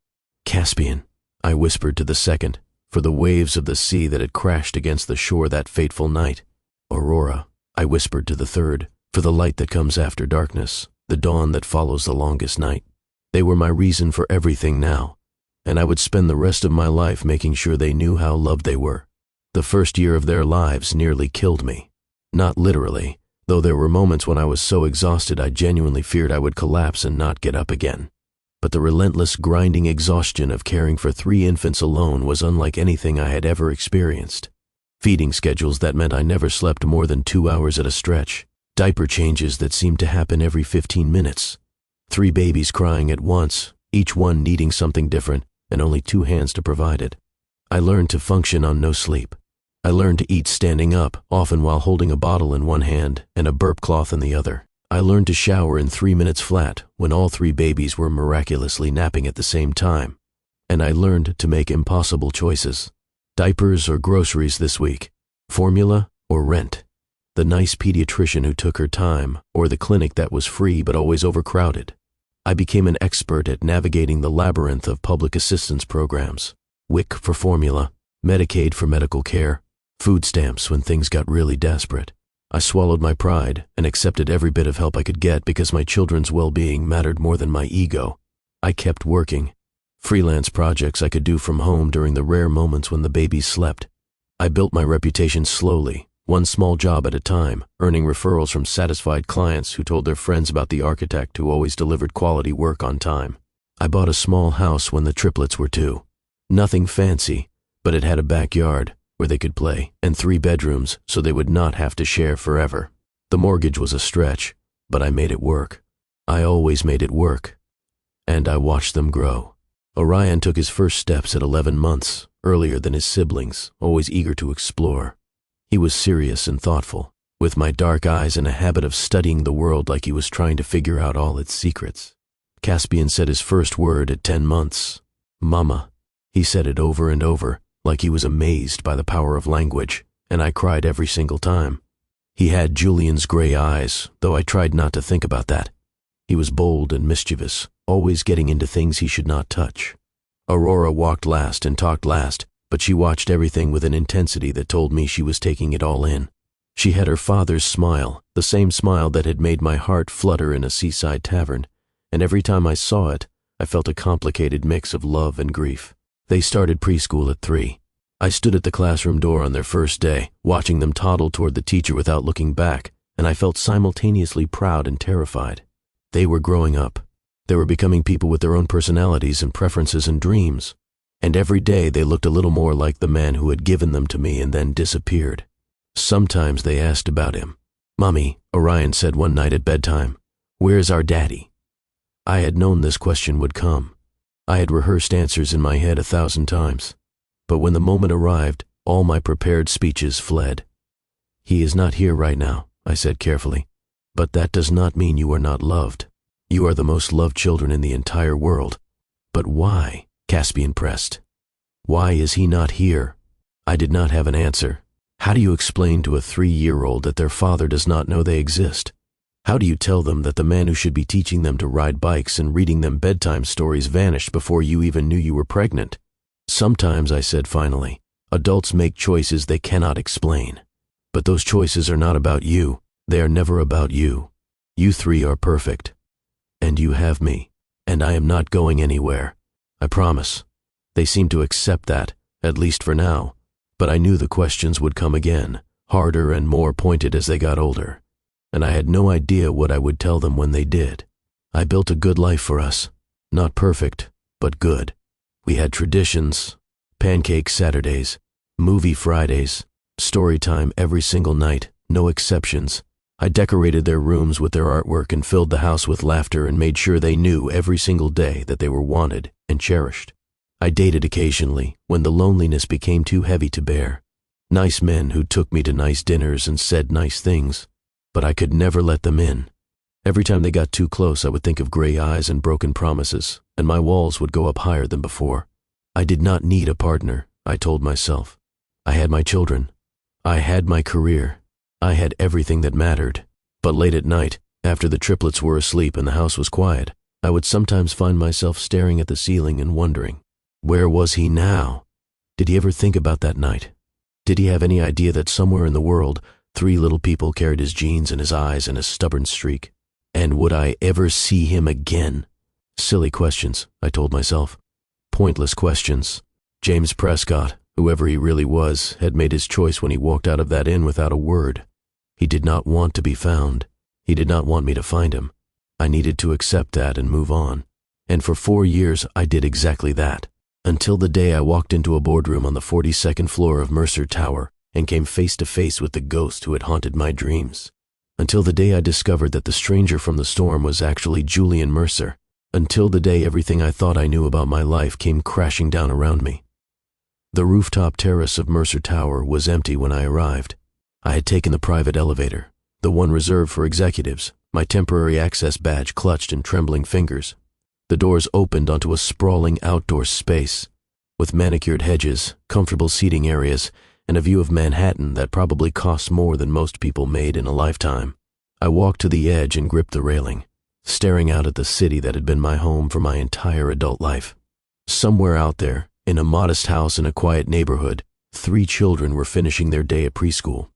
Caspian, I whispered to the second, for the waves of the sea that had crashed against the shore that fateful night. Aurora, I whispered to the third, for the light that comes after darkness, the dawn that follows the longest night. They were my reason for everything now, and I would spend the rest of my life making sure they knew how loved they were. The first year of their lives nearly killed me. Not literally, though there were moments when I was so exhausted I genuinely feared I would collapse and not get up again. But the relentless, grinding exhaustion of caring for 3 infants alone was unlike anything I had ever experienced. Feeding schedules that meant I never slept more than 2 hours at a stretch. Diaper changes that seemed to happen every 15 minutes. 3 babies crying at once, each one needing something different, and only 2 hands to provide it. I learned to function on no sleep. I learned to eat standing up, often while holding a bottle in one hand and a burp cloth in the other. I learned to shower in 3 minutes flat when all 3 babies were miraculously napping at the same time. And I learned to make impossible choices. Diapers or groceries this week, formula or rent, the nice pediatrician who took her time, or the clinic that was free but always overcrowded. I became an expert at navigating the labyrinth of public assistance programs. WIC for formula, Medicaid for medical care, food stamps when things got really desperate. I swallowed my pride and accepted every bit of help I could get because my children's well-being mattered more than my ego. I kept working. Freelance projects I could do from home during the rare moments when the babies slept. I built my reputation slowly, one small job at a time, earning referrals from satisfied clients who told their friends about the architect who always delivered quality work on time. I bought a small house when the triplets were 2. Nothing fancy, but it had a backyard where they could play and 3 bedrooms so they would not have to share forever. The mortgage was a stretch, but I made it work. I always made it work. And I watched them grow. Orion took his first steps at 11 months, earlier than his siblings, always eager to explore. He was serious and thoughtful, with my dark eyes and a habit of studying the world like he was trying to figure out all its secrets. Caspian said his first word at 10 months, Mama. He said it over and over, like he was amazed by the power of language, and I cried every single time. He had Julian's gray eyes, though I tried not to think about that. He was bold and mischievous, always getting into things he should not touch. Aurora walked last and talked last, but she watched everything with an intensity that told me she was taking it all in. She had her father's smile, the same smile that had made my heart flutter in a seaside tavern, and every time I saw it, I felt a complicated mix of love and grief. They started preschool at 3. I stood at the classroom door on their first day, watching them toddle toward the teacher without looking back, and I felt simultaneously proud and terrified. They were growing up. They were becoming people with their own personalities and preferences and dreams. And every day they looked a little more like the man who had given them to me and then disappeared. Sometimes they asked about him. Mommy, Orion said one night at bedtime, where's our daddy? I had known this question would come. I had rehearsed answers in my head 1,000 times. But when the moment arrived, all my prepared speeches fled. He is not here right now, I said carefully. But that does not mean you are not loved. You are the most loved children in the entire world. But why? Caspian pressed. Why is he not here? I did not have an answer. How do you explain to a 3-year-old that their father does not know they exist? How do you tell them that the man who should be teaching them to ride bikes and reading them bedtime stories vanished before you even knew you were pregnant? Sometimes, I said finally, adults make choices they cannot explain. But those choices are not about you. They are never about you. You 3 are perfect. And you have me. And I am not going anywhere. I promise. They seemed to accept that, at least for now. But I knew the questions would come again, harder and more pointed as they got older. And I had no idea what I would tell them when they did. I built a good life for us. Not perfect, but good. We had traditions, pancake Saturdays, movie Fridays, story time every single night, no exceptions, I decorated their rooms with their artwork and filled the house with laughter and made sure they knew every single day that they were wanted and cherished. I dated occasionally when the loneliness became too heavy to bear. Nice men who took me to nice dinners and said nice things, but I could never let them in. Every time they got too close, I would think of gray eyes and broken promises, and my walls would go up higher than before. I did not need a partner, I told myself. I had my children. I had my career. I had everything that mattered. But late at night, after the triplets were asleep and the house was quiet, I would sometimes find myself staring at the ceiling and wondering, where was he now? Did he ever think about that night? Did he have any idea that somewhere in the world, 3 little people carried his genes in his eyes and a stubborn streak? And would I ever see him again? Silly questions, I told myself. Pointless questions. James Prescott, whoever he really was, had made his choice when he walked out of that inn without a word. He did not want to be found. He did not want me to find him. I needed to accept that and move on. And for 4 years, I did exactly that. Until the day I walked into a boardroom on the 42nd floor of Mercer Tower and came face to face with the ghost who had haunted my dreams. Until the day I discovered that the stranger from the storm was actually Julian Mercer. Until the day everything I thought I knew about my life came crashing down around me. The rooftop terrace of Mercer Tower was empty when I arrived. I had taken the private elevator, the one reserved for executives, my temporary access badge clutched in trembling fingers. The doors opened onto a sprawling outdoor space, with manicured hedges, comfortable seating areas, and a view of Manhattan that probably cost more than most people made in a lifetime. I walked to the edge and gripped the railing, staring out at the city that had been my home for my entire adult life. Somewhere out there, in a modest house in a quiet neighborhood, 3 children were finishing their day at preschool.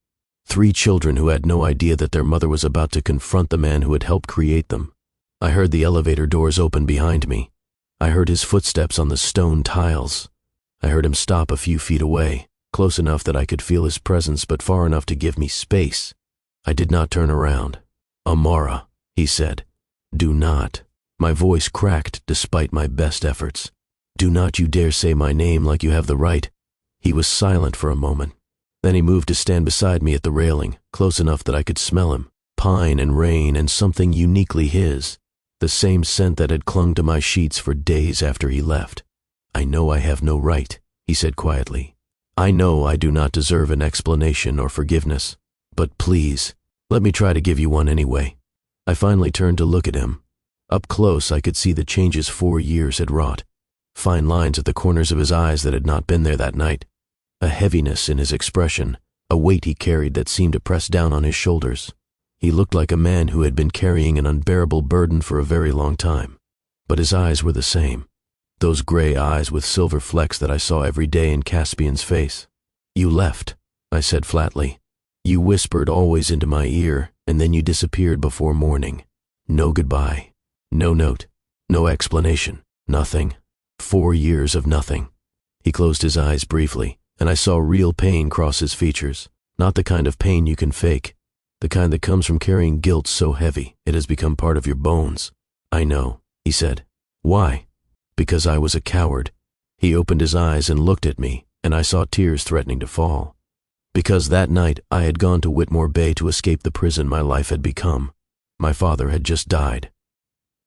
3 children who had no idea that their mother was about to confront the man who had helped create them. I heard the elevator doors open behind me. I heard his footsteps on the stone tiles. I heard him stop a few feet away, close enough that I could feel his presence but far enough to give me space. I did not turn around. "Amara," he said. "Do not." My voice cracked despite my best efforts. "Do not you dare say my name like you have the right." He was silent for a moment. Then he moved to stand beside me at the railing, close enough that I could smell him. Pine and rain and something uniquely his. The same scent that had clung to my sheets for days after he left. "I know I have no right," he said quietly. "I know I do not deserve an explanation or forgiveness. But please, let me try to give you one anyway." I finally turned to look at him. Up close, I could see the changes 4 years had wrought. Fine lines at the corners of his eyes that had not been there that night. A heaviness in his expression, a weight he carried that seemed to press down on his shoulders. He looked like a man who had been carrying an unbearable burden for a very long time. But his eyes were the same. Those gray eyes with silver flecks that I saw every day in Caspian's face. "You left," I said flatly. "You whispered always into my ear, and then you disappeared before morning. No goodbye. No note. No explanation. Nothing. 4 years of nothing." He closed his eyes briefly, and I saw real pain cross his features. Not the kind of pain you can fake. The kind that comes from carrying guilt so heavy it has become part of your bones. "I know," he said. "Why?" "Because I was a coward." He opened his eyes and looked at me, and I saw tears threatening to fall. Because that night I had gone to Whitmore Bay to escape the prison my life had become. My father had just died.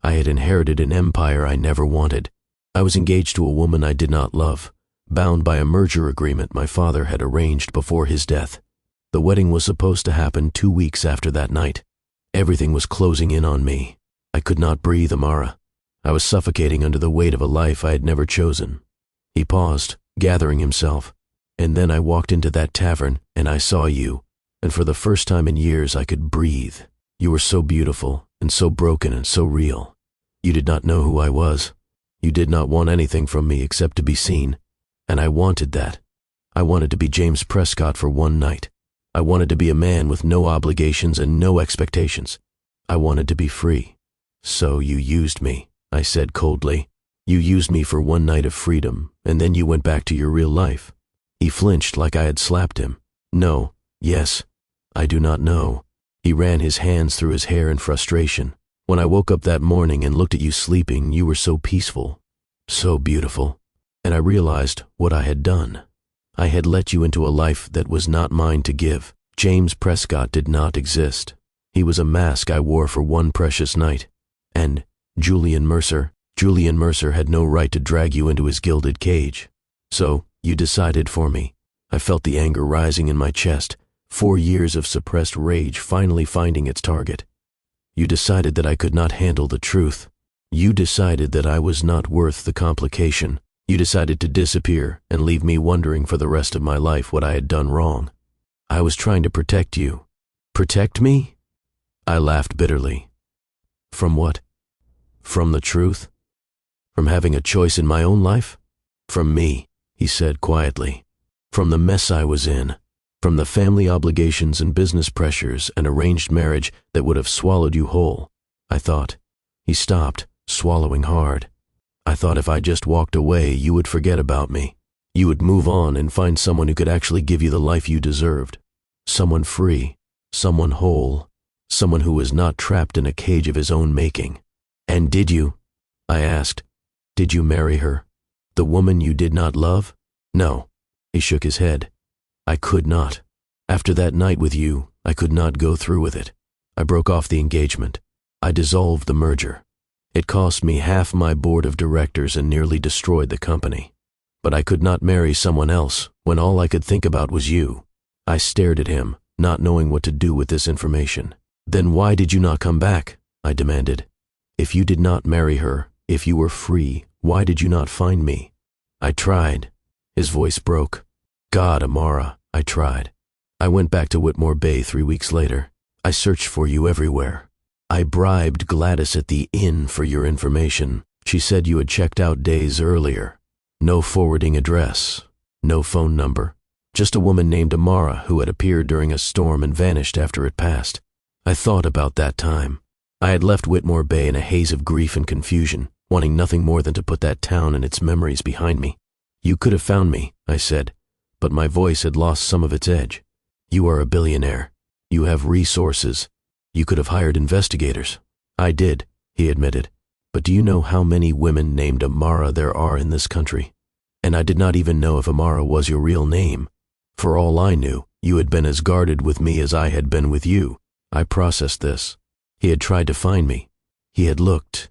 I had inherited an empire I never wanted. I was engaged to a woman I did not love, bound by a merger agreement my father had arranged before his death. The wedding was supposed to happen 2 weeks after that night. Everything was closing in on me. I could not breathe, Amara. I was suffocating under the weight of a life I had never chosen. He paused, gathering himself, and then I walked into that tavern and I saw you, and for the first time in years I could breathe. You were so beautiful and so broken and so real. You did not know who I was. You did not want anything from me except to be seen, and I wanted that. I wanted to be James Prescott for one night. I wanted to be a man with no obligations and no expectations. I wanted to be free. "So you used me," I said coldly. "You used me for one night of freedom, and then you went back to your real life." He flinched like I had slapped him. "No, yes, I do not know." He ran his hands through his hair in frustration. "When I woke up that morning and looked at you sleeping, you were so peaceful, so beautiful, and I realized what I had done. I had let you into a life that was not mine to give. James Prescott did not exist. He was a mask I wore for one precious night. And Julian Mercer had no right to drag you into his gilded cage. So, you decided for me. I felt the anger rising in my chest, 4 years of suppressed rage finally finding its target. You decided that I could not handle the truth. You decided that I was not worth the complication. You decided to disappear and leave me wondering for the rest of my life what I had done wrong. I was trying to protect you. Protect me? I laughed bitterly. From what? From the truth? From having a choice in my own life? From me, he said quietly. From the mess I was in. From the family obligations and business pressures and arranged marriage that would have swallowed you whole. I thought. He stopped, swallowing hard. I thought if I just walked away, you would forget about me. You would move on and find someone who could actually give you the life you deserved. Someone free, someone whole, someone who was not trapped in a cage of his own making. And did you? I asked. Did you marry her? The woman you did not love? No. He shook his head. I could not. After that night with you, I could not go through with it. I broke off the engagement. I dissolved the merger. It cost me half my board of directors and nearly destroyed the company. But I could not marry someone else when all I could think about was you. I stared at him, not knowing what to do with this information. Then why did you not come back? I demanded. If you did not marry her, if you were free, why did you not find me? I tried. His voice broke. God, Amara, I tried. I went back to Whitmore Bay 3 weeks later. I searched for you everywhere. I bribed Gladys at the inn for your information. She said you had checked out days earlier. No forwarding address, no phone number. Just a woman named Amara who had appeared during a storm and vanished after it passed. I thought about that time. I had left Whitmore Bay in a haze of grief and confusion, wanting nothing more than to put that town and its memories behind me. You could have found me, I said, but my voice had lost some of its edge. You are a billionaire. You have resources. You could have hired investigators. I did, he admitted. But do you know how many women named Amara there are in this country? And I did not even know if Amara was your real name. For all I knew, you had been as guarded with me as I had been with you. I processed this. He had tried to find me. He had looked.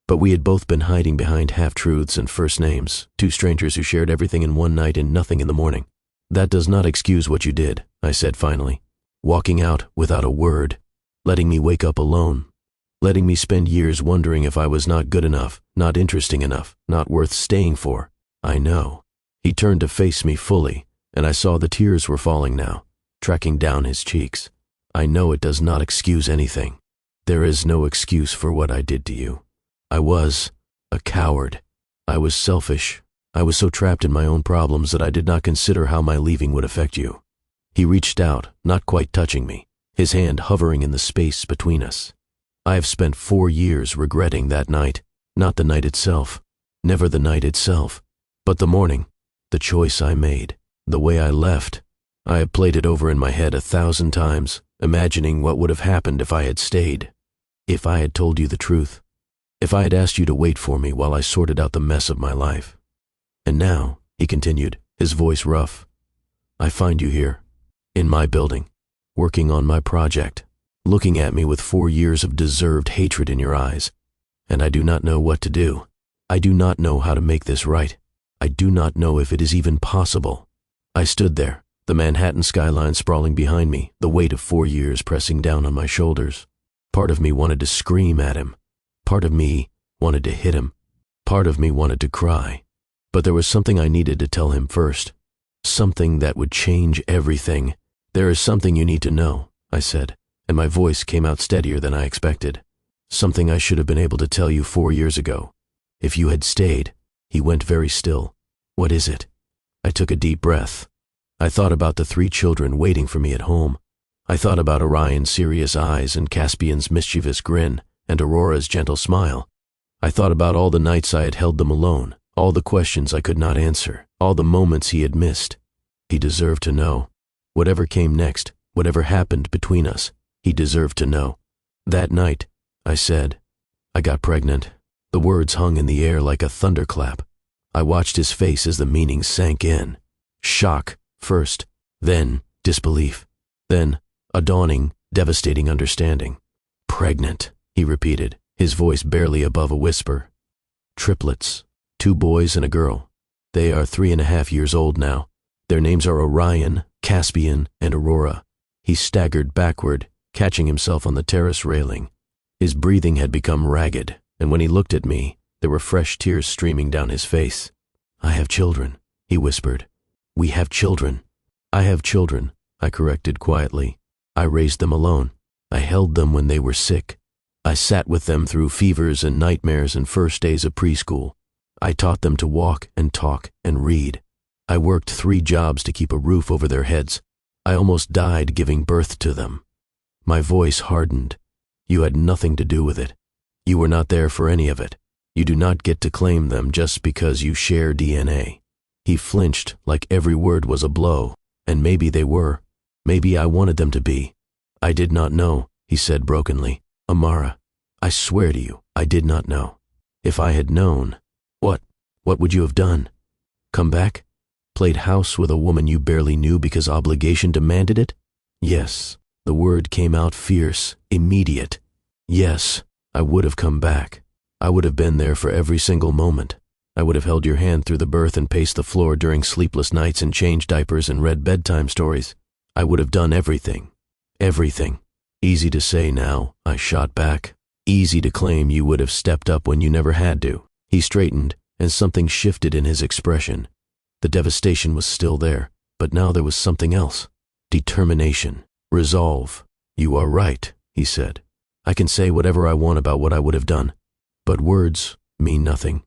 But we had both been hiding behind half-truths and first names, two strangers who shared everything in one night and nothing in the morning. That does not excuse what you did, I said finally. Walking out without a word. Letting me wake up alone, letting me spend years wondering if I was not good enough, not interesting enough, not worth staying for. I know. He turned to face me fully, and I saw the tears were falling now, tracking down his cheeks. I know it does not excuse anything. There is no excuse for what I did to you. I was a coward. I was selfish. I was so trapped in my own problems that I did not consider how my leaving would affect you. He reached out, not quite touching me, his hand hovering in the space between us. I have spent 4 years regretting that night, not the night itself, never the night itself, but the morning, the choice I made, the way I left. I have played it over in my head 1,000 times, imagining what would have happened if I had stayed, if I had told you the truth, if I had asked you to wait for me while I sorted out the mess of my life. And now, he continued, his voice rough, I find you here, in my building, working on my project, looking at me with 4 years of deserved hatred in your eyes, and I do not know what to do. I do not know how to make this right. I do not know if it is even possible. I stood there, the Manhattan skyline sprawling behind me, the weight of 4 years pressing down on my shoulders. Part of me wanted to scream at him. Part of me wanted to hit him. Part of me wanted to cry. But there was something I needed to tell him first. Something that would change everything. There is something you need to know, I said, and my voice came out steadier than I expected. Something I should have been able to tell you 4 years ago. If you had stayed. He went very still. What is it? I took a deep breath. I thought about the 3 children waiting for me at home. I thought about Orion's serious eyes and Caspian's mischievous grin and Aurora's gentle smile. I thought about all the nights I had held them alone, all the questions I could not answer, all the moments he had missed. He deserved to know. Whatever came next, whatever happened between us, he deserved to know. That night, I said, I got pregnant. The words hung in the air like a thunderclap. I watched his face as the meaning sank in. Shock first, then disbelief, then a dawning devastating understanding. "Pregnant," he repeated, his voice barely above a whisper. "Triplets, 2 boys and a girl. They are 3.5 years old now. Their names are Orion, Caspian, and Aurora." He staggered backward, catching himself on the terrace railing. His breathing had become ragged, and when he looked at me, there were fresh tears streaming down his face. "I have children," he whispered. "We have children." "I have children," I corrected quietly. "I raised them alone. I held them when they were sick. I sat with them through fevers and nightmares and first days of preschool. I taught them to walk and talk and read. I worked 3 jobs to keep a roof over their heads. I almost died giving birth to them." My voice hardened. "You had nothing to do with it. You were not there for any of it. You do not get to claim them just because you share DNA." He flinched like every word was a blow, and maybe they were. Maybe I wanted them to be. "I did not know," he said brokenly. "Amara, I swear to you, I did not know. If I had known, what would you have done? Come back? Played house with a woman you barely knew because obligation demanded it?" "Yes," the word came out fierce, immediate. "Yes, I would have come back. I would have been there for every single moment. I would have held your hand through the birth and paced the floor during sleepless nights and changed diapers and read bedtime stories. I would have done everything. Everything. Easy to say now," I shot back. "Easy to claim you would have stepped up when you never had to." He straightened, and something shifted in his expression. The devastation was still there, but now there was something else. Determination. Resolve. "You are right," he said. "I can say whatever I want about what I would have done, but words mean nothing.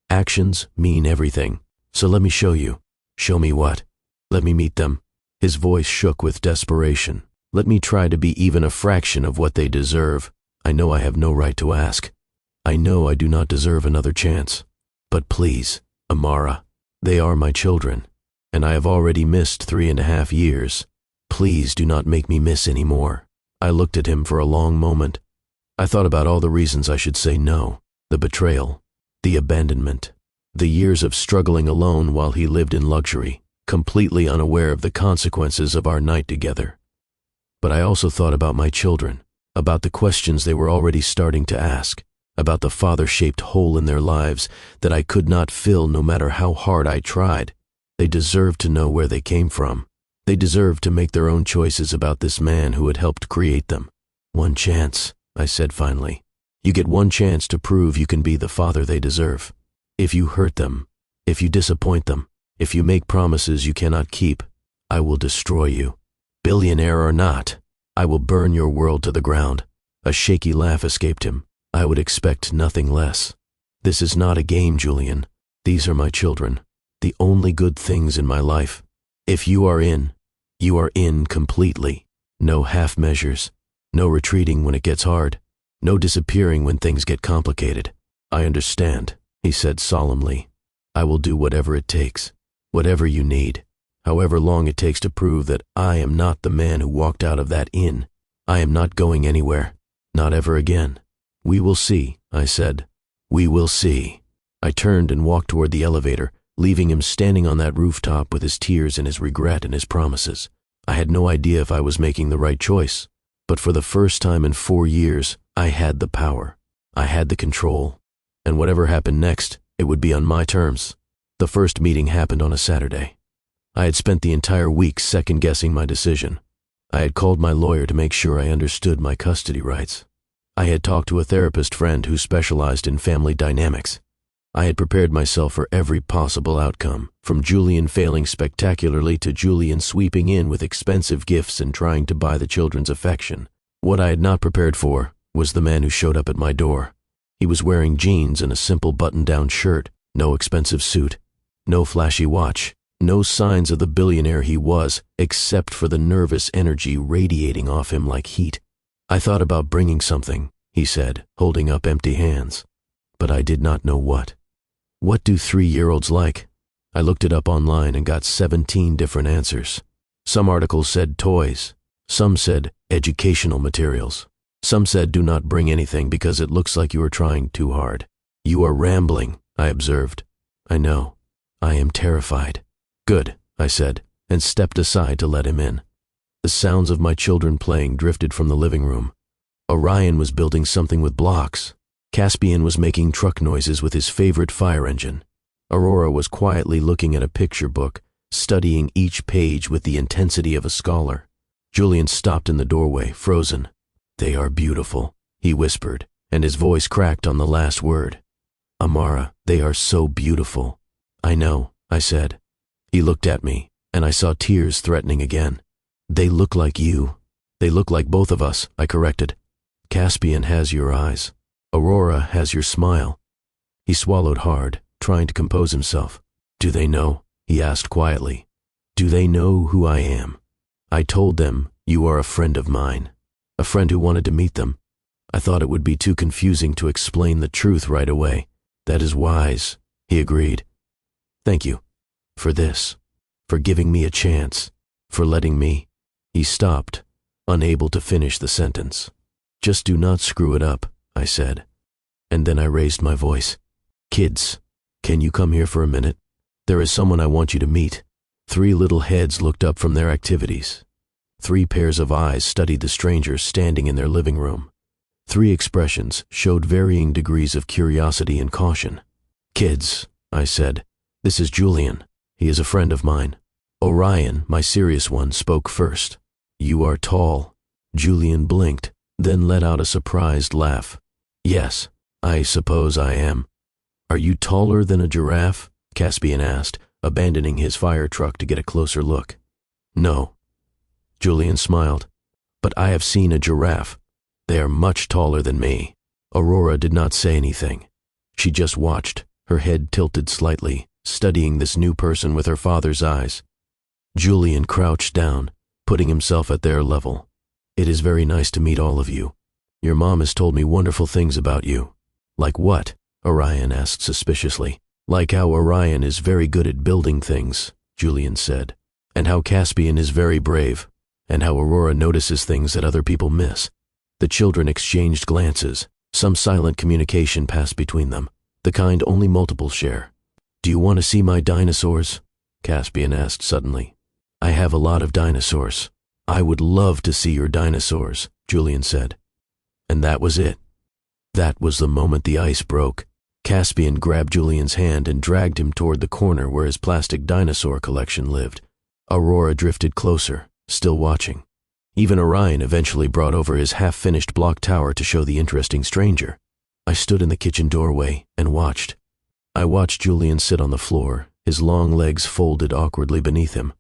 Actions mean everything. So let me show you." "Show me what?" "Let me meet them." His voice shook with desperation. "Let me try to be even a fraction of what they deserve. I know I have no right to ask. I know I do not deserve another chance. But please, Amara, they are my children, and I have already missed 3.5 years. Please do not make me miss any more." I looked at him for a long moment. I thought about all the reasons I should say no. The betrayal, the abandonment, the years of struggling alone while he lived in luxury, completely unaware of the consequences of our night together. But I also thought about my children, about the questions they were already starting to ask, about the father-shaped hole in their lives that I could not fill no matter how hard I tried. They deserved to know where they came from. They deserved to make their own choices about this man who had helped create them. "One chance," I said finally. "You get one chance to prove you can be the father they deserve. If you hurt them, if you disappoint them, if you make promises you cannot keep, I will destroy you. Billionaire or not, I will burn your world to the ground." A shaky laugh escaped him. "I would expect nothing less. This is not a game, Julian. These are my children, the only good things in my life. If you are in completely. No half measures, no retreating when it gets hard, no disappearing when things get complicated." "I understand," he said solemnly. "I will do whatever it takes, whatever you need, however long it takes to prove that I am not the man who walked out of that inn. I am not going anywhere, not ever again." "We will see," I said. "We will see." I turned and walked toward the elevator, leaving him standing on that rooftop with his tears and his regret and his promises. I had no idea if I was making the right choice, but for the first time in 4 years, I had the power. I had the control. And whatever happened next, it would be on my terms. The first meeting happened on a Saturday. I had spent the entire week second-guessing my decision. I had called my lawyer to make sure I understood my custody rights. I had talked to a therapist friend who specialized in family dynamics. I had prepared myself for every possible outcome, from Julian failing spectacularly to Julian sweeping in with expensive gifts and trying to buy the children's affection. What I had not prepared for was the man who showed up at my door. He was wearing jeans and a simple button-down shirt, no expensive suit, no flashy watch, no signs of the billionaire he was, except for the nervous energy radiating off him like heat. "I thought about bringing something," he said, holding up empty hands. But I did not know what. What do 3-year-olds like? I looked it up online and got 17 different answers. Some articles said toys. Some said educational materials. Some said do not bring anything because it looks like you are trying too hard. "You are rambling," I observed. "I know. I am terrified." "Good," I said, and stepped aside to let him in. The sounds of my children playing drifted from the living room. Orion was building something with blocks. Caspian was making truck noises with his favorite fire engine. Aurora was quietly looking at a picture book, studying each page with the intensity of a scholar. Julian stopped in the doorway, frozen. "They are beautiful," he whispered, and his voice cracked on the last word. "Amara, they are so beautiful." "I know," I said. He looked at me, and I saw tears threatening again. "They look like you." "They look like both of us," I corrected. "Caspian has your eyes. Aurora has your smile." He swallowed hard, trying to compose himself. "Do they know?" he asked quietly. "Do they know who I am?" I told them, "You are a friend of mine, a friend who wanted to meet them." I thought it would be too confusing to explain the truth right away. "That is wise," he agreed. "Thank you. For this. For giving me a chance. For letting me." He stopped, unable to finish the sentence. "Just do not screw it up," I said. And then I raised my voice. "Kids, can you come here for a minute? There is someone I want you to meet." 3 little heads looked up from their activities. 3 pairs of eyes studied the stranger standing in their living room. 3 expressions showed varying degrees of curiosity and caution. "Kids," I said, "this is Julian. He is a friend of mine." Orion, my serious one, spoke first. "You are tall." Julian blinked, then let out a surprised laugh. "Yes, I suppose I am." "Are you taller than a giraffe?" Caspian asked, abandoning his fire truck to get a closer look. "No." Julian smiled. "But I have seen a giraffe. They are much taller than me." Aurora did not say anything. She just watched, her head tilted slightly, studying this new person with her father's eyes. Julian crouched down, putting himself at their level. "It is very nice to meet all of you. Your mom has told me wonderful things about you." "Like what?" Orion asked suspiciously. "Like how Orion is very good at building things," Julian said, "and how Caspian is very brave, and how Aurora notices things that other people miss." The children exchanged glances. Some silent communication passed between them, the kind only multiples share. "Do you want to see my dinosaurs?" Caspian asked suddenly. "I have a lot of dinosaurs." "I would love to see your dinosaurs," Julian said. And that was it. That was the moment the ice broke. Caspian grabbed Julian's hand and dragged him toward the corner where his plastic dinosaur collection lived. Aurora drifted closer, still watching. Even Orion eventually brought over his half-finished block tower to show the interesting stranger. I stood in the kitchen doorway and watched. I watched Julian sit on the floor, his long legs folded awkwardly beneath him.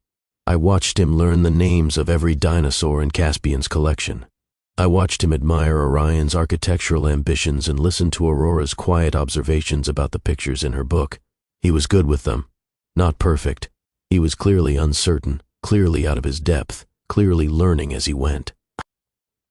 I watched him learn the names of every dinosaur in Caspian's collection. I watched him admire Orion's architectural ambitions and listen to Aurora's quiet observations about the pictures in her book. He was good with them. Not perfect. He was clearly uncertain, clearly out of his depth, clearly learning as he went.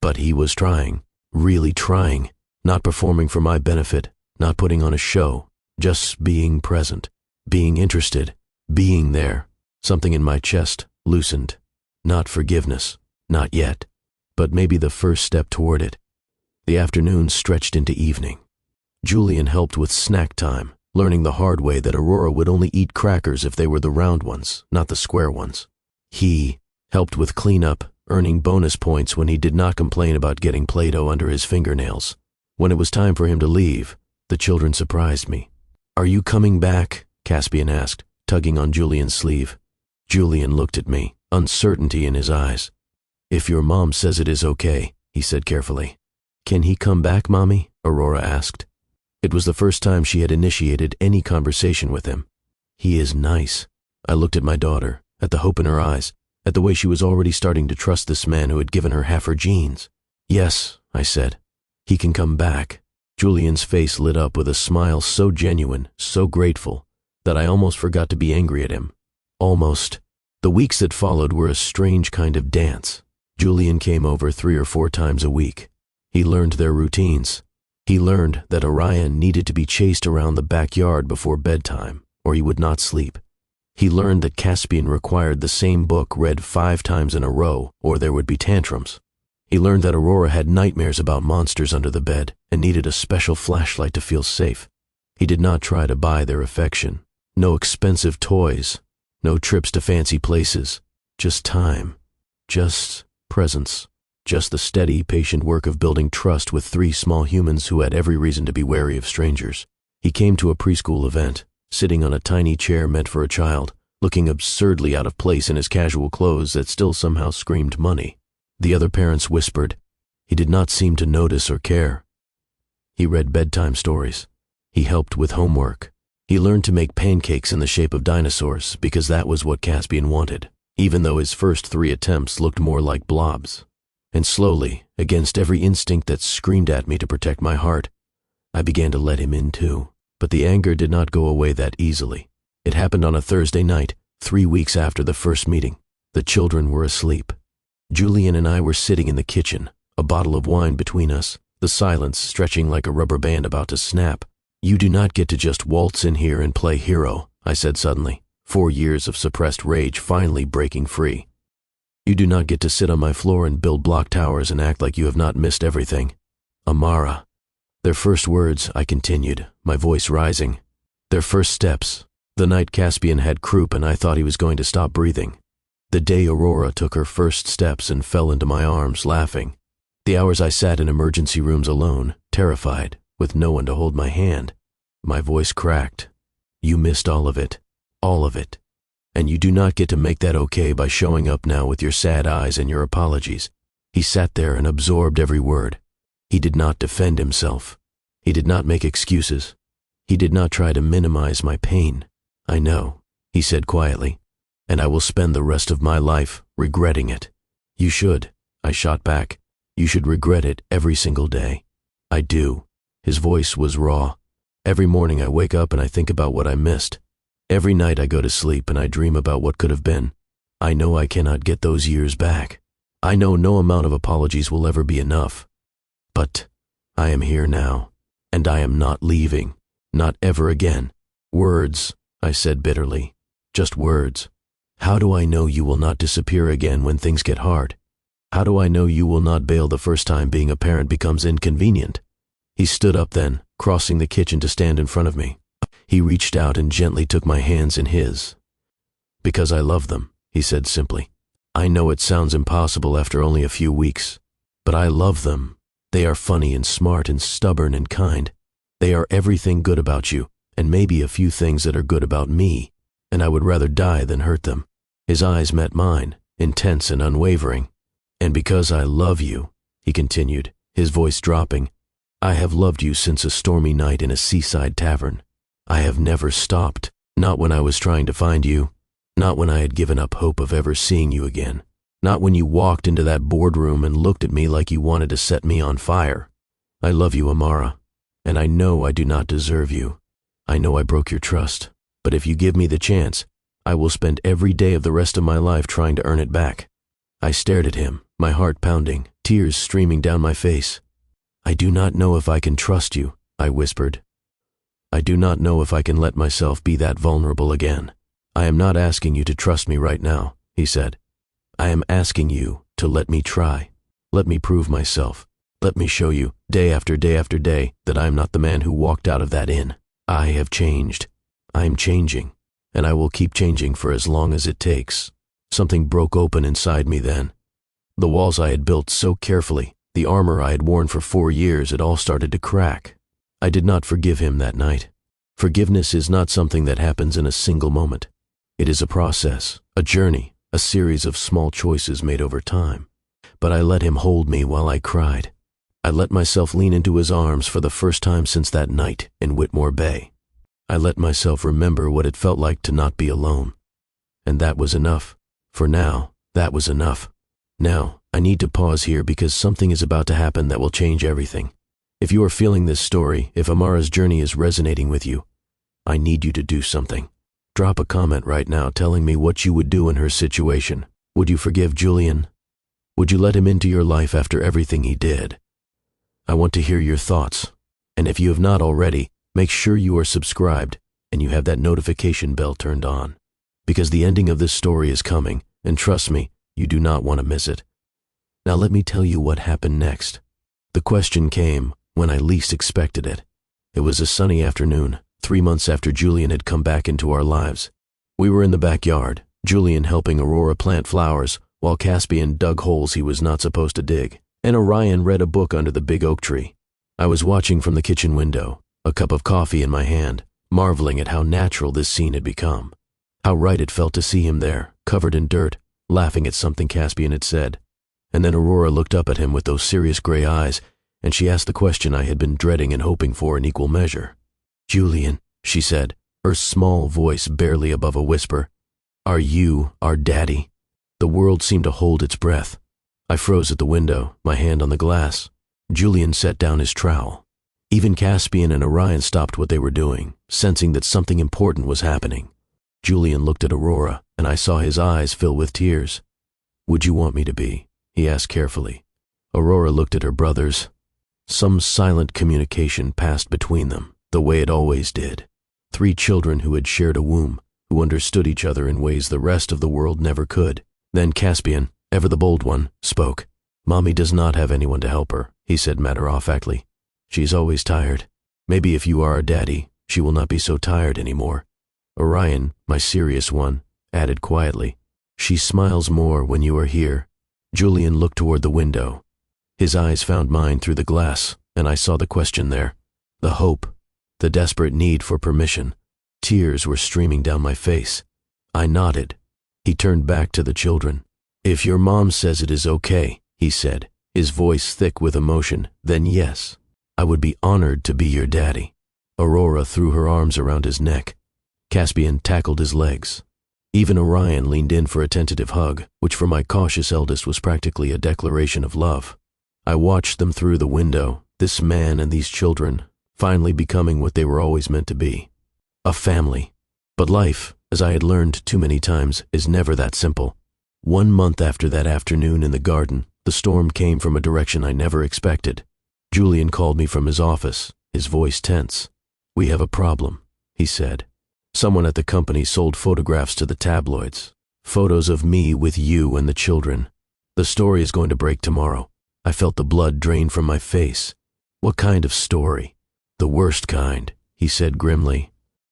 But he was trying, really trying, not performing for my benefit, not putting on a show, just being present, being interested, being there. Something in my chest loosened. Not forgiveness, not yet, but maybe the first step toward it. The afternoon stretched into evening. Julian helped with snack time, learning the hard way that Aurora would only eat crackers if they were the round ones, not the square ones. He helped with cleanup, earning bonus points when he did not complain about getting Play-Doh under his fingernails. When it was time for him to leave, the children surprised me. "Are you coming back?" Caspian asked, tugging on Julian's sleeve. Julian looked at me, uncertainty in his eyes. "If your mom says it is okay," he said carefully. "Can he come back, Mommy?" Aurora asked. It was the first time she had initiated any conversation with him. "He is nice." I looked at my daughter, at the hope in her eyes, at the way she was already starting to trust this man who had given her half her genes. "Yes," I said. "He can come back." Julian's face lit up with a smile so genuine, so grateful, that I almost forgot to be angry at him. Almost. The weeks that followed were a strange kind of dance. Julian came over 3 or 4 times a week. He learned their routines. He learned that Orion needed to be chased around the backyard before bedtime, or he would not sleep. He learned that Caspian required the same book read 5 times in a row, or there would be tantrums. He learned that Aurora had nightmares about monsters under the bed and needed a special flashlight to feel safe. He did not try to buy their affection. No expensive toys. No trips to fancy places. Just time. just presence. Just the steady, patient work of building trust with three small humans who had every reason to be wary of strangers. He came to a preschool event, sitting on a tiny chair meant for a child, looking absurdly out of place in his casual clothes that still somehow screamed money. The other parents whispered. He did not seem to notice or care. He read bedtime stories. He helped with homework. He learned to make pancakes in the shape of dinosaurs because that was what Caspian wanted, even though his first 3 attempts looked more like blobs. And slowly, against every instinct that screamed at me to protect my heart, I began to let him in too. But the anger did not go away that easily. It happened on a Thursday night, 3 weeks after the first meeting. The children were asleep. Julian and I were sitting in the kitchen, a bottle of wine between us, the silence stretching like a rubber band about to snap. "You do not get to just waltz in here and play hero," I said suddenly, 4 years of suppressed rage finally breaking free. "You do not get to sit on my floor and build block towers and act like you have not missed everything. Amara." Their first words, I continued, my voice rising. Their first steps, the night Caspian had croup and I thought he was going to stop breathing. The day Aurora took her first steps and fell into my arms, laughing. The hours I sat in emergency rooms alone, terrified, with no one to hold my hand. My voice cracked. "You missed all of it. All of it. And you do not get to make that okay by showing up now with your sad eyes and your apologies." He sat there and absorbed every word. He did not defend himself. He did not make excuses. He did not try to minimize my pain. "I know," he said quietly, "and I will spend the rest of my life regretting it." "You should," I shot back. "You should regret it every single day." "I do." His voice was raw. "Every morning I wake up and I think about what I missed. Every night I go to sleep and I dream about what could have been. I know I cannot get those years back. I know no amount of apologies will ever be enough. But I am here now, and I am not leaving. Not ever again." "Words," I said bitterly. "Just words. How do I know you will not disappear again when things get hard? How do I know you will not bail the first time being a parent becomes inconvenient?" He stood up then, crossing the kitchen to stand in front of me. He reached out and gently took my hands in his. "Because I love them," he said simply. "I know it sounds impossible after only a few weeks, but I love them. They are funny and smart and stubborn and kind. They are everything good about you, and maybe a few things that are good about me, and I would rather die than hurt them." His eyes met mine, intense and unwavering. "And because I love you," he continued, his voice dropping, "I have loved you since a stormy night in a seaside tavern. I have never stopped, not when I was trying to find you, not when I had given up hope of ever seeing you again. Not when you walked into that boardroom and looked at me like you wanted to set me on fire. I love you, Amara, and I know I do not deserve you. I know I broke your trust, but if you give me the chance, I will spend every day of the rest of my life trying to earn it back." I stared at him, my heart pounding, tears streaming down my face. "I do not know if I can trust you," I whispered. "I do not know if I can let myself be that vulnerable again." "I am not asking you to trust me right now," he said. "I am asking you to let me try. Let me prove myself. Let me show you, day after day after day, that I am not the man who walked out of that inn. I have changed. I am changing, and I will keep changing for as long as it takes." Something broke open inside me then. The walls I had built so carefully, the armor I had worn for 4 years, it all started to crack. I did not forgive him that night. Forgiveness is not something that happens in a single moment. It is a process, a journey, a series of small choices made over time. But I let him hold me while I cried. I let myself lean into his arms for the first time since that night in Whitmore Bay. I let myself remember what it felt like to not be alone. And that was enough. For now, that was enough. Now, I need to pause here because something is about to happen that will change everything. If you are feeling this story, if Amara's journey is resonating with you, I need you to do something. Drop a comment right now telling me what you would do in her situation. Would you forgive Julian? Would you let him into your life after everything he did? I want to hear your thoughts. And if you have not already, make sure you are subscribed and you have that notification bell turned on. Because the ending of this story is coming, and trust me, you do not want to miss it. Now let me tell you what happened next. The question came when I least expected it. It was a sunny afternoon, 3 months after Julian had come back into our lives. We were in the backyard, Julian helping Aurora plant flowers, while Caspian dug holes he was not supposed to dig, and Orion read a book under the big oak tree. I was watching from the kitchen window, a cup of coffee in my hand, marveling at how natural this scene had become. How right it felt to see him there, covered in dirt, laughing at something Caspian had said. And then Aurora looked up at him with those serious gray eyes, and she asked the question I had been dreading and hoping for in equal measure. "Julian," she said, her small voice barely above a whisper, "are you our daddy?" The world seemed to hold its breath. I froze at the window, my hand on the glass. Julian set down his trowel. Even Caspian and Orion stopped what they were doing, sensing that something important was happening. Julian looked at Aurora, and I saw his eyes fill with tears. "Would you want me to be?" he asked carefully. Aurora looked at her brothers. Some silent communication passed between them, the way it always did. 3 children who had shared a womb, who understood each other in ways the rest of the world never could. Then Caspian, ever the bold one, spoke. "Mommy does not have anyone to help her," he said matter-of-factly. "She's always tired. Maybe if you are a daddy, she will not be so tired anymore." Orion, my serious one, added quietly, "She smiles more when you are here." Julian looked toward the window. His eyes found mine through the glass, and I saw the question there, the hope, the desperate need for permission. Tears were streaming down my face. I nodded. He turned back to the children. "If your mom says it is okay," he said, his voice thick with emotion, "then yes, I would be honored to be your daddy." Aurora threw her arms around his neck. Caspian tackled his legs. Even Orion leaned in for a tentative hug, which for my cautious eldest was practically a declaration of love. I watched them through the window, this man and these children, finally becoming what they were always meant to be. A family. But life, as I had learned too many times, is never that simple. 1 month after that afternoon in the garden, the storm came from a direction I never expected. Julian called me from his office, his voice tense. "We have a problem," he said. "Someone at the company sold photographs to the tabloids. Photos of me with you and the children. The story is going to break tomorrow." I felt the blood drain from my face. "What kind of story?" "The worst kind," he said grimly.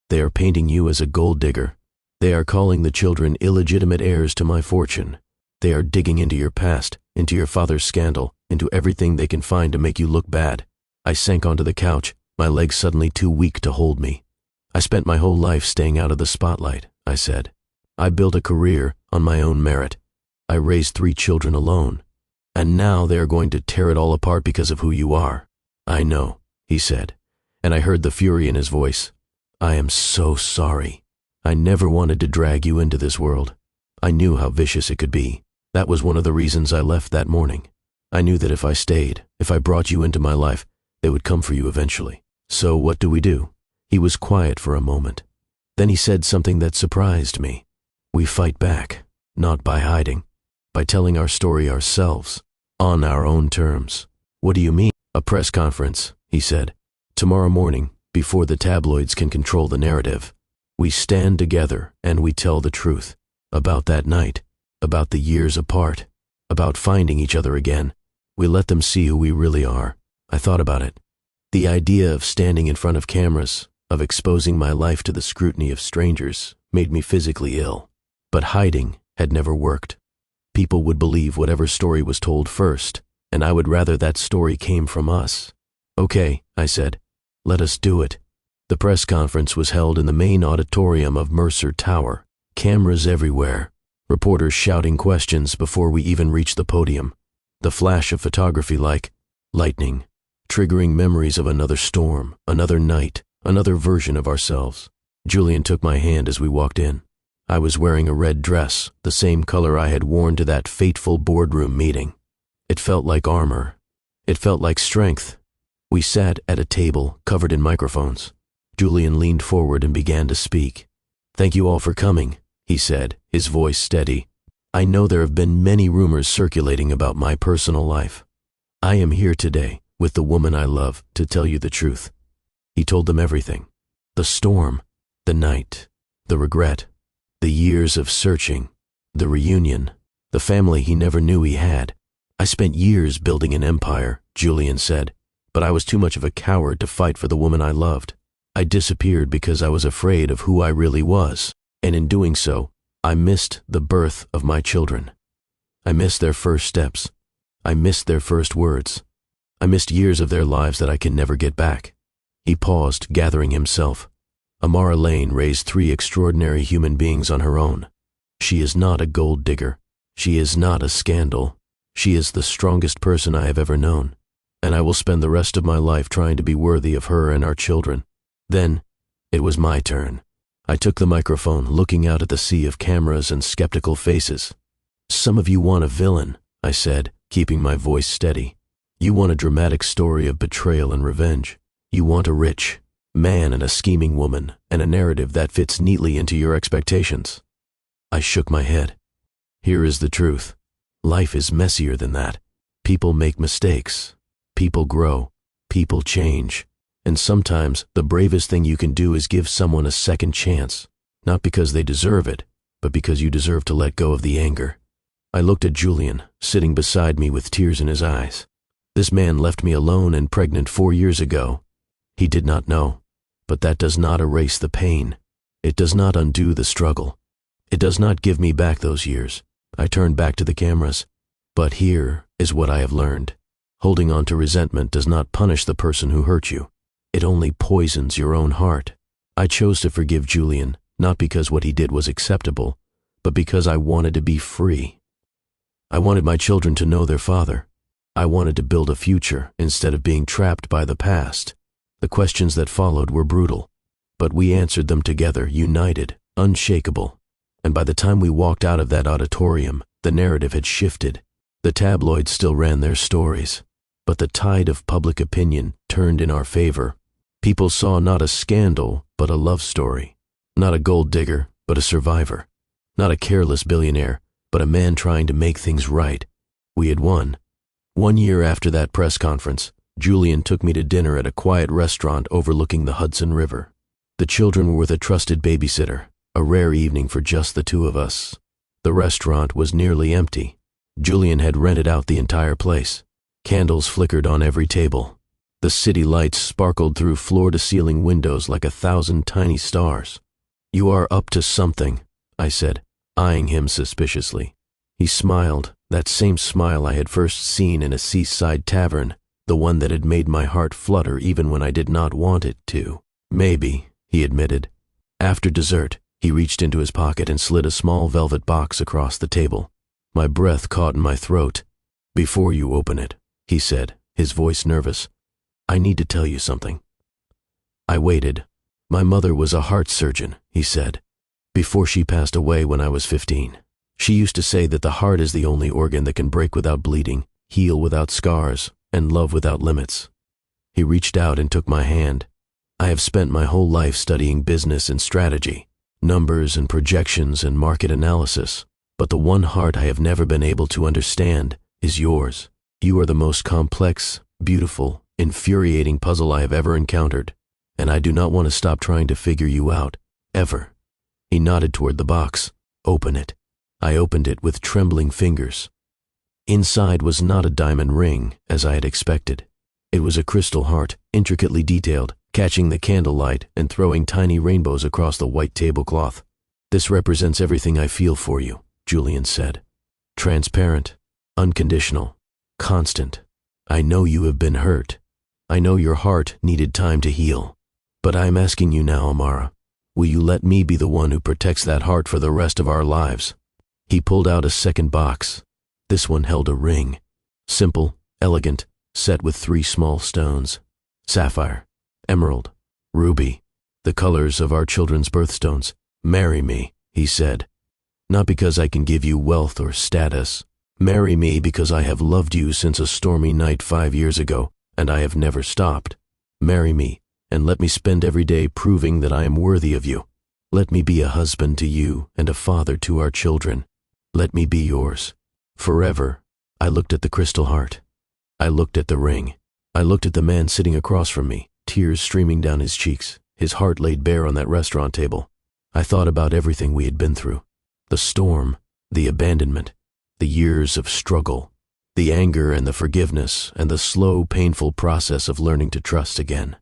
"They are painting you as a gold digger. They are calling the children illegitimate heirs to my fortune. They are digging into your past, into your father's scandal, into everything they can find to make you look bad." I sank onto the couch, my legs suddenly too weak to hold me. "I spent my whole life staying out of the spotlight," I said. "I built a career on my own merit. I raised 3 children alone. And now they are going to tear it all apart because of who you are." "I know," he said, and I heard the fury in his voice. "I am so sorry. I never wanted to drag you into this world. I knew how vicious it could be. That was one of the reasons I left that morning. I knew that if I stayed, if I brought you into my life, they would come for you eventually. So what do we do?" He was quiet for a moment. Then he said something that surprised me. "We fight back, not by hiding, by telling our story ourselves, on our own terms." "What do you mean?" "A press conference," he said. "Tomorrow morning, before the tabloids can control the narrative. We stand together and we tell the truth. About that night, about the years apart, about finding each other again. We let them see who we really are." I thought about it. The idea of standing in front of cameras, of exposing my life to the scrutiny of strangers, made me physically ill. But hiding had never worked. People would believe whatever story was told first, and I would rather that story came from us. "Okay," I said, "let us do it." The press conference was held in the main auditorium of Mercer Tower. Cameras everywhere, reporters shouting questions before we even reached the podium. The flash of photography like lightning, triggering memories of another storm, another night, another version of ourselves. Julian took my hand as we walked in. I was wearing a red dress, the same color I had worn to that fateful boardroom meeting. It felt like armor. It felt like strength. We sat at a table covered in microphones. Julian leaned forward and began to speak. "Thank you all for coming," he said, his voice steady. "I know there have been many rumors circulating about my personal life. I am here today with the woman I love to tell you the truth." He told them everything. The storm, the night, the regret, the years of searching, the reunion, the family he never knew he had. "I spent years building an empire," Julian said, "but I was too much of a coward to fight for the woman I loved. I disappeared because I was afraid of who I really was, and in doing so, I missed the birth of my children. I missed their first steps. I missed their first words. I missed years of their lives that I can never get back. He paused, gathering himself. Amara Lane raised 3 extraordinary human beings on her own. She is not a gold digger. She is not a scandal. She is the strongest person I have ever known, and I will spend the rest of my life trying to be worthy of her and our children. Then, it was my turn. I took the microphone, looking out at the sea of cameras and skeptical faces. "Some of you want a villain," I said, keeping my voice steady. "You want a dramatic story of betrayal and revenge. You want a rich man and a scheming woman, and a narrative that fits neatly into your expectations." I shook my head. Here is the truth. Life is messier than that. People make mistakes. People grow. People change. And sometimes the bravest thing you can do is give someone a second chance, not because they deserve it, but because you deserve to let go of the anger. I looked at Julian, sitting beside me with tears in his eyes. This man left me alone and pregnant 4 years ago. He did not know, but that does not erase the pain. It does not undo the struggle. It does not give me back those years. I turned back to the cameras. But here is what I have learned. Holding on to resentment does not punish the person who hurt you. It only poisons your own heart. I chose to forgive Julian, not because what he did was acceptable, but because I wanted to be free. I wanted my children to know their father. I wanted to build a future instead of being trapped by the past. The questions that followed were brutal, but we answered them together, united, unshakable. And by the time we walked out of that auditorium, the narrative had shifted. The tabloids still ran their stories, but the tide of public opinion turned in our favor. People saw not a scandal, but a love story. Not a gold digger, but a survivor. Not a careless billionaire, but a man trying to make things right. We had won. 1 year after that press conference, Julian took me to dinner at a quiet restaurant overlooking the Hudson River. The children were with a trusted babysitter, a rare evening for just the 2 of us. The restaurant was nearly empty. Julian had rented out the entire place. Candles flickered on every table. The city lights sparkled through floor-to-ceiling windows like 1,000 tiny stars. "You are up to something," I said, eyeing him suspiciously. He smiled, that same smile I had first seen in a seaside tavern, the one that had made my heart flutter even when I did not want it to. "Maybe," he admitted. After dessert, he reached into his pocket and slid a small velvet box across the table. My breath caught in my throat. "Before you open it," he said, his voice nervous, "I need to tell you something." I waited. "My mother was a heart surgeon," he said, "before she passed away when I was 15. She used to say that the heart is the only organ that can break without bleeding, heal without scars, and love without limits." He reached out and took my hand. "I have spent my whole life studying business and strategy, numbers and projections and market analysis, but the one heart I have never been able to understand is yours. You are the most complex, beautiful, infuriating puzzle I have ever encountered, and I do not want to stop trying to figure you out, ever." He nodded toward the box. "Open it." I opened it with trembling fingers. Inside was not a diamond ring, as I had expected. It was a crystal heart, intricately detailed, catching the candlelight and throwing tiny rainbows across the white tablecloth. "This represents everything I feel for you," Julian said. "Transparent, unconditional, constant. I know you have been hurt. I know your heart needed time to heal. But I am asking you now, Amara, will you let me be the one who protects that heart for the rest of our lives?" He pulled out a second box. This one held a ring. Simple, elegant, set with 3 small stones. Sapphire, emerald, ruby, the colors of our children's birthstones. "Marry me," he said. "Not because I can give you wealth or status. Marry me because I have loved you since a stormy night 5 years ago, and I have never stopped. Marry me, and let me spend every day proving that I am worthy of you. Let me be a husband to you and a father to our children. Let me be yours. Forever." I looked at the crystal heart. I looked at the ring. I looked at the man sitting across from me, tears streaming down his cheeks, his heart laid bare on that restaurant table. I thought about everything we had been through. The storm, the abandonment, the years of struggle, the anger and the forgiveness, and the slow, painful process of learning to trust again.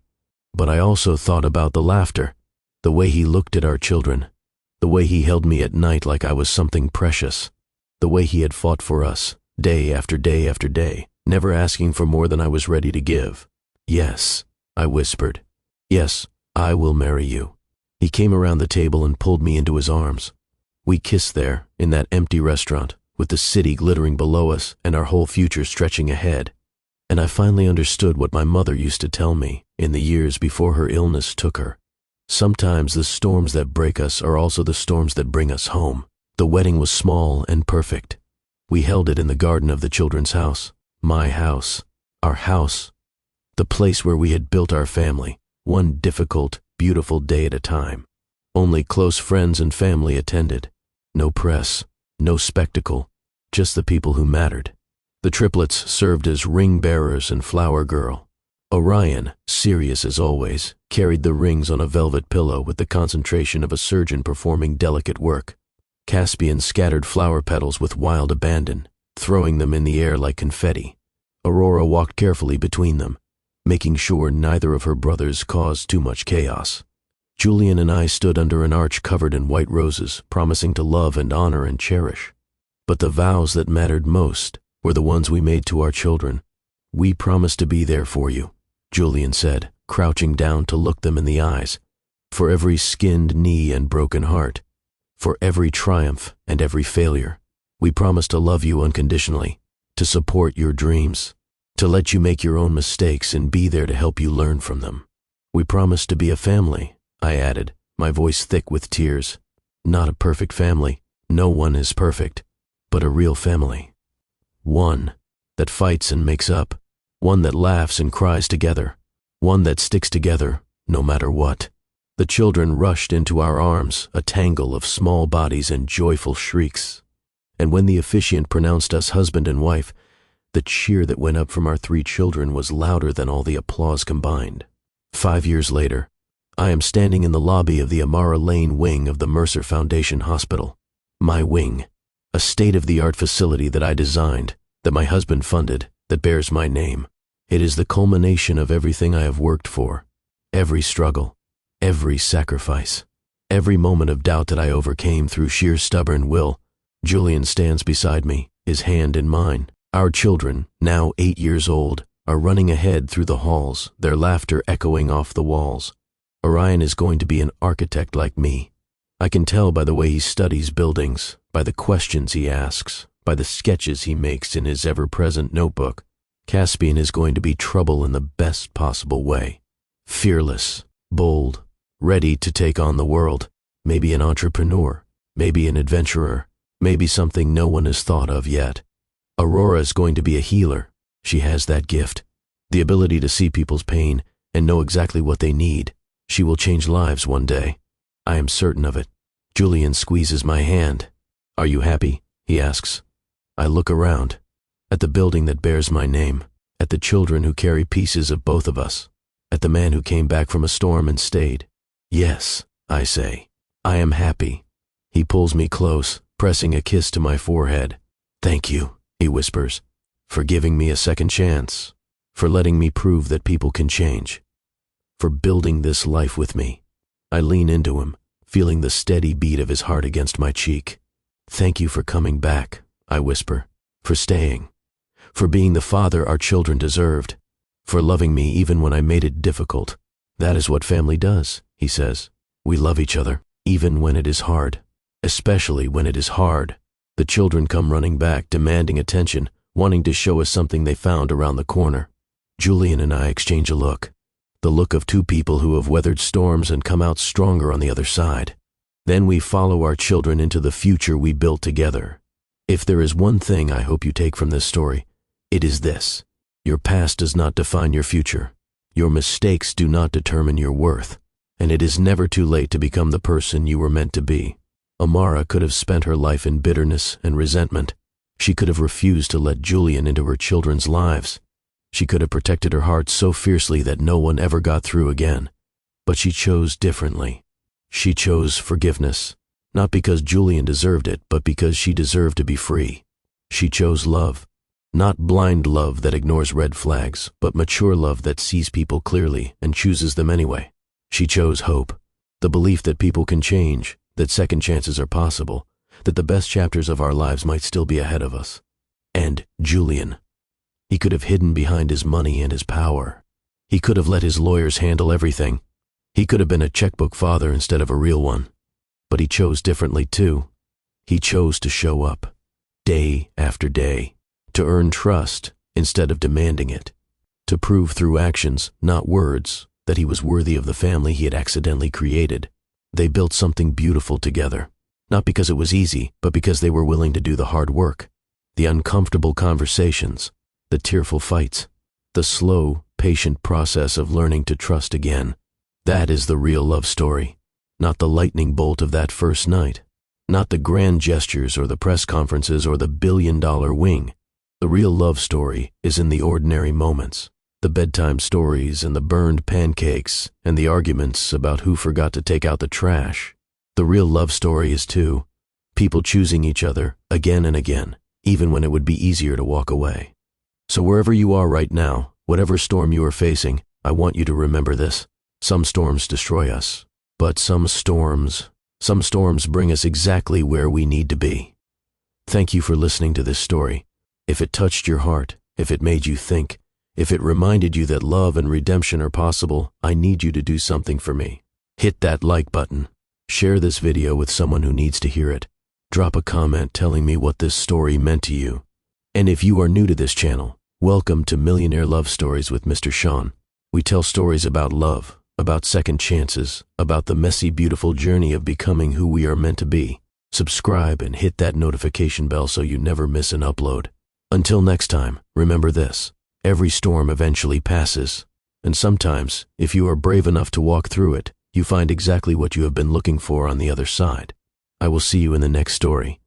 But I also thought about the laughter, the way he looked at our children, the way he held me at night like I was something precious. The way he had fought for us, day after day after day, never asking for more than I was ready to give. "Yes," I whispered. "Yes, I will marry you." He came around the table and pulled me into his arms. We kissed there, in that empty restaurant, with the city glittering below us and our whole future stretching ahead. And I finally understood what my mother used to tell me in the years before her illness took her. Sometimes the storms that break us are also the storms that bring us home. The wedding was small and perfect. We held it in the garden of the children's house, my house, our house, the place where we had built our family, one difficult, beautiful day at a time. Only close friends and family attended. No press, no spectacle, just the people who mattered. The triplets served as ring bearers and flower girl. Orion, serious as always, carried the rings on a velvet pillow with the concentration of a surgeon performing delicate work. Caspian scattered flower petals with wild abandon, throwing them in the air like confetti. Aurora walked carefully between them, making sure neither of her brothers caused too much chaos. Julian and I stood under an arch covered in white roses, promising to love and honor and cherish. But the vows that mattered most were the ones we made to our children. "We promise to be there for you," Julian said, crouching down to look them in the eyes. "For every skinned knee and broken heart, for every triumph and every failure, we promise to love you unconditionally, to support your dreams, to let you make your own mistakes and be there to help you learn from them. We promise to be a family," I added, my voice thick with tears. "Not a perfect family, no one is perfect, but a real family. One that fights and makes up, one that laughs and cries together, one that sticks together no matter what." The children rushed into our arms, a tangle of small bodies and joyful shrieks. And when the officiant pronounced us husband and wife, the cheer that went up from our 3 children was louder than all the applause combined. 5 years later, I am standing in the lobby of the Amara Lane wing of the Mercer Foundation Hospital. My wing, a state-of-the-art facility that I designed, that my husband funded, that bears my name. It is the culmination of everything I have worked for, every struggle, every sacrifice, every moment of doubt that I overcame through sheer stubborn will. Julian stands beside me, his hand in mine. Our children, now 8 years old, are running ahead through the halls, their laughter echoing off the walls. Orion is going to be an architect like me. I can tell by the way he studies buildings, by the questions he asks, by the sketches he makes in his ever-present notebook. Caspian is going to be trouble in the best possible way. Fearless, bold, ready to take on the world, maybe an entrepreneur, maybe an adventurer, maybe something no one has thought of yet. Aurora is going to be a healer. She has that gift, the ability to see people's pain and know exactly what they need. She will change lives one day. I am certain of it. Julian squeezes my hand. "Are you happy?" he asks. I look around, at the building that bears my name, at the children who carry pieces of both of us, at the man who came back from a storm and stayed. "Yes," I say. "I am happy." He pulls me close, pressing a kiss to my forehead. "Thank you," he whispers, "for giving me a second chance, for letting me prove that people can change, for building this life with me." I lean into him, feeling the steady beat of his heart against my cheek. "Thank you for coming back," I whisper, "for staying, for being the father our children deserved, for loving me even when I made it difficult. That is what family does," he says. "We love each other, even when it is hard, especially when it is hard." The children come running back, demanding attention, wanting to show us something they found around the corner. Julian and I exchange a look, the look of 2 people who have weathered storms and come out stronger on the other side. Then we follow our children into the future we built together. If there is one thing I hope you take from this story, it is this: your past does not define your future. Your mistakes do not determine your worth, and it is never too late to become the person you were meant to be. Amara could have spent her life in bitterness and resentment. She could have refused to let Julian into her children's lives. She could have protected her heart so fiercely that no one ever got through again. But she chose differently. She chose forgiveness, not because Julian deserved it, but because she deserved to be free. She chose love, not blind love that ignores red flags, but mature love that sees people clearly and chooses them anyway. She chose hope, the belief that people can change, that second chances are possible, that the best chapters of our lives might still be ahead of us. And Julian. He could have hidden behind his money and his power. He could have let his lawyers handle everything. He could have been a checkbook father instead of a real one. But he chose differently too. He chose to show up, day after day, to earn trust instead of demanding it, to prove through actions, not words, that he was worthy of the family he had accidentally created. They built something beautiful together, not because it was easy, but because they were willing to do the hard work, the uncomfortable conversations, the tearful fights, the slow, patient process of learning to trust again. That is the real love story, not the lightning bolt of that first night, not the grand gestures or the press conferences or the billion-dollar wing. The real love story is in the ordinary moments, the bedtime stories and the burned pancakes and the arguments about who forgot to take out the trash. The real love story is too, people choosing each other again and again, even when it would be easier to walk away. So wherever you are right now, whatever storm you are facing, I want you to remember this. Some storms destroy us, but some storms bring us exactly where we need to be. Thank you for listening to this story. If it touched your heart, if it made you think, if it reminded you that love and redemption are possible, I need you to do something for me. Hit that like button. Share this video with someone who needs to hear it. Drop a comment telling me what this story meant to you. And if you are new to this channel, welcome to Millionaire Love Stories with Mr. Shawn. We tell stories about love, about second chances, about the messy, beautiful journey of becoming who we are meant to be. Subscribe and hit that notification bell so you never miss an upload. Until next time, remember this: every storm eventually passes, and sometimes, if you are brave enough to walk through it, you find exactly what you have been looking for on the other side. I will see you in the next story.